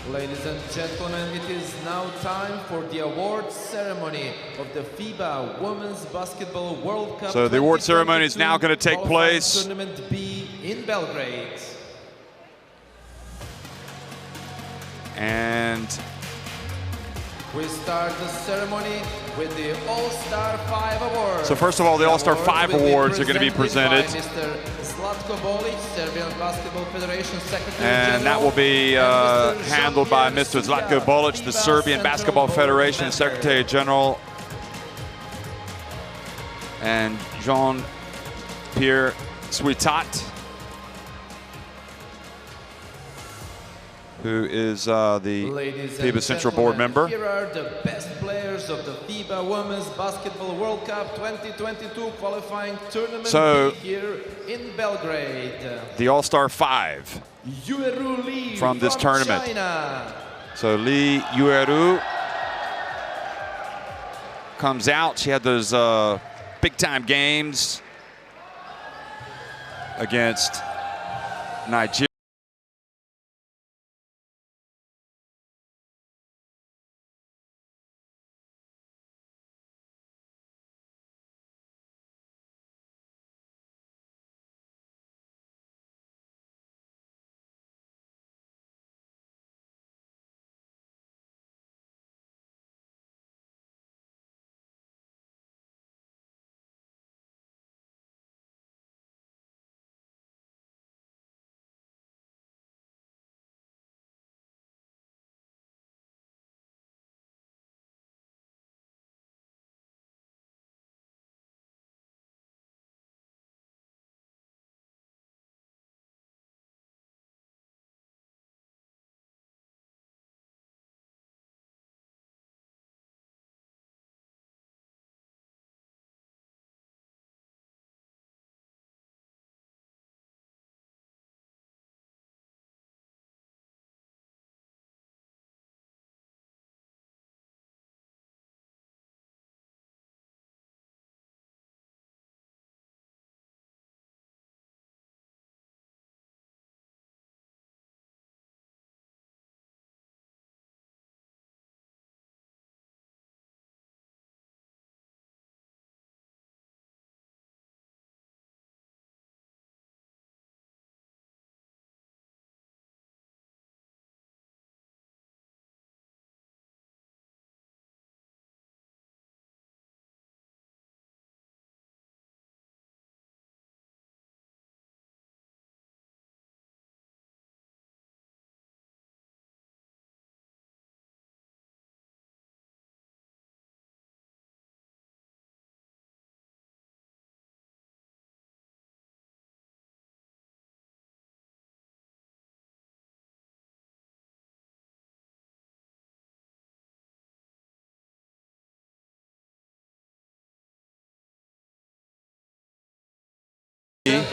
Ladies and gentlemen, it is now time for the award ceremony of the FIBA Women's Basketball World Cup. So the award ceremony is now going to take place. Tournament B in Belgrade. And we start the ceremony with the All-Star 5 Awards. So first of all, the All-Star 5 awards are going to be presented. Mr. Zlatko Bolic, Serbian Basketball Federation Secretary And that will be handled by Mr. Zlatko Bolic, the Serbian Basketball Federation Secretary General, and Jean-Pierre Switat, who is the FIBA Central Board member. Here are the best players of the FIBA Women's Basketball World Cup 2022 qualifying tournament here in Belgrade. The All-Star 5 from this tournament. China. So Li Yueru comes out. She had those big-time games against Nigeria.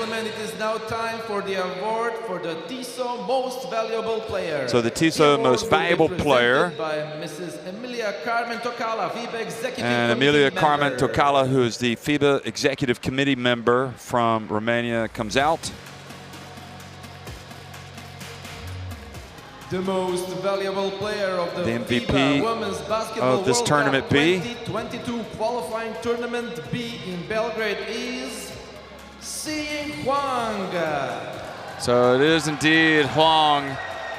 gentlemen, it is now time for the award for the TISO Most Valuable Player. So the TISO Most Valuable Player. By Mrs. Emilia Carmen Tocala, FIBA Executive And Committee Emilia member. Carmen Tocala, who is the FIBA Executive Committee member from Romania, comes out. The most valuable player of the MVP FIBA Women's Basketball of this World tournament Cup B. 2022 qualifying tournament B in Belgrade is Huang. So it is indeed Huang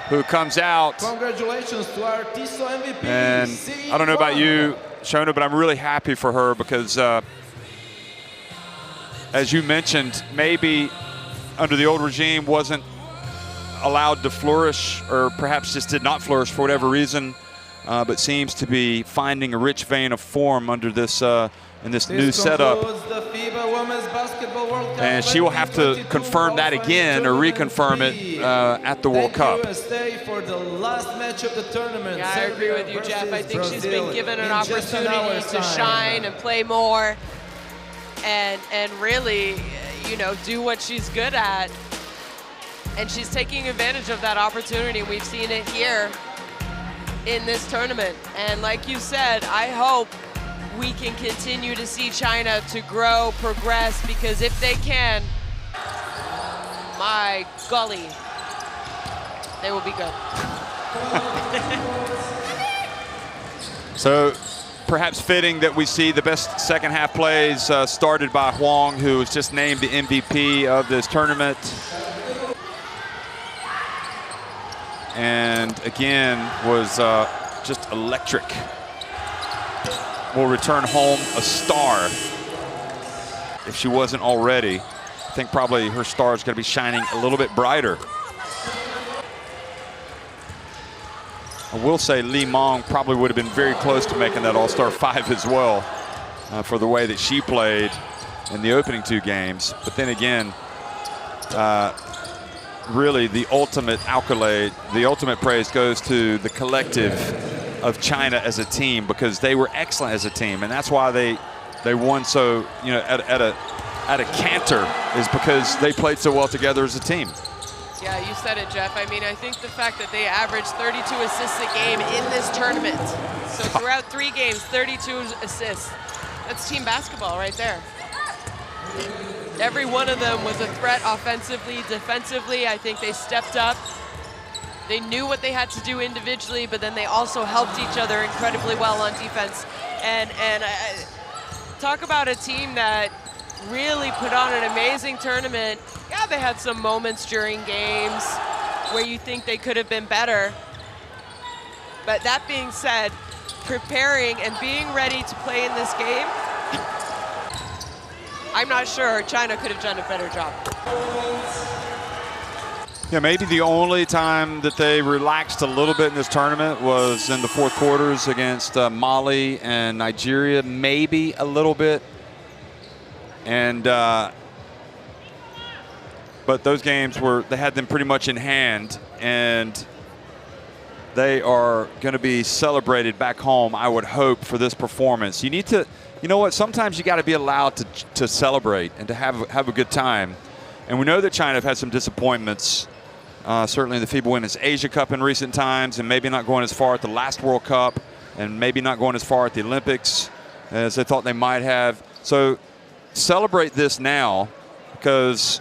who comes out. Congratulations to our TISO MVP. And I don't know about you, Shona, but I'm really happy for her because, as you mentioned, maybe under the old regime wasn't allowed to flourish, or perhaps just did not flourish for whatever reason, but seems to be finding a rich vein of form under this in this new setup. The FIBA Women's Basketball World Cup And she will have to confirm that again or reconfirm it at the World Cup. USA for the last match of the tournament. Yeah, I agree with you, Jeff. I think she's been given an opportunity to shine and play more and really, you know, do what she's good at. And she's taking advantage of that opportunity. We've seen it here in this tournament. And like you said, I hope we can continue to see China to grow, progress, because if they can, my golly, they will be good. So perhaps fitting that we see the best second half plays started by Huang, who was just named the MVP of this tournament. And again, was just electric. Will return home a star. If she wasn't already, I think probably her star is going to be shining a little bit brighter. I will say Li Meng probably would have been very close to making that All-Star 5 as well for the way that she played in the opening two games. But then again, really the ultimate accolade, the ultimate praise goes to the collective of China as a team, because they were excellent as a team, and that's why they won so, you know, at a canter, is because they played so well together as a team. Yeah, you said it, Jeff. I mean, I think the fact that they averaged 32 assists a game in this tournament, so throughout 3 games, 32 assists, that's team basketball right there. Every one of them was a threat offensively, defensively. I think they stepped up. They knew what they had to do individually, but then they also helped each other incredibly well on defense. And talk about a team that really put on an amazing tournament. Yeah, they had some moments during games where you think they could have been better. But that being said, preparing and being ready to play in this game, I'm not sure China could have done a better job. Yeah, maybe the only time that they relaxed a little bit in this tournament was in the fourth quarters against Mali and Nigeria, maybe a little bit. And but those games they had them pretty much in hand, and they are going to be celebrated back home, I would hope, for this performance. You need to, you know what, sometimes you got to be allowed to celebrate and to have a good time. And we know that China have had some disappointments, certainly in the FIBA Women's Asia Cup in recent times, and maybe not going as far at the last World Cup, and maybe not going as far at the Olympics as they thought they might have. So celebrate this now, because,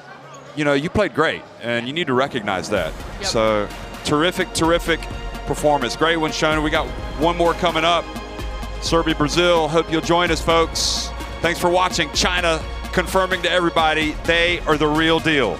you know, you played great, and you need to recognize that. Yep. So terrific performance. Great one, Shona. We got one more coming up. Serbia, Brazil. Hope you'll join us, folks. Thanks for watching. China confirming to everybody they are the real deal.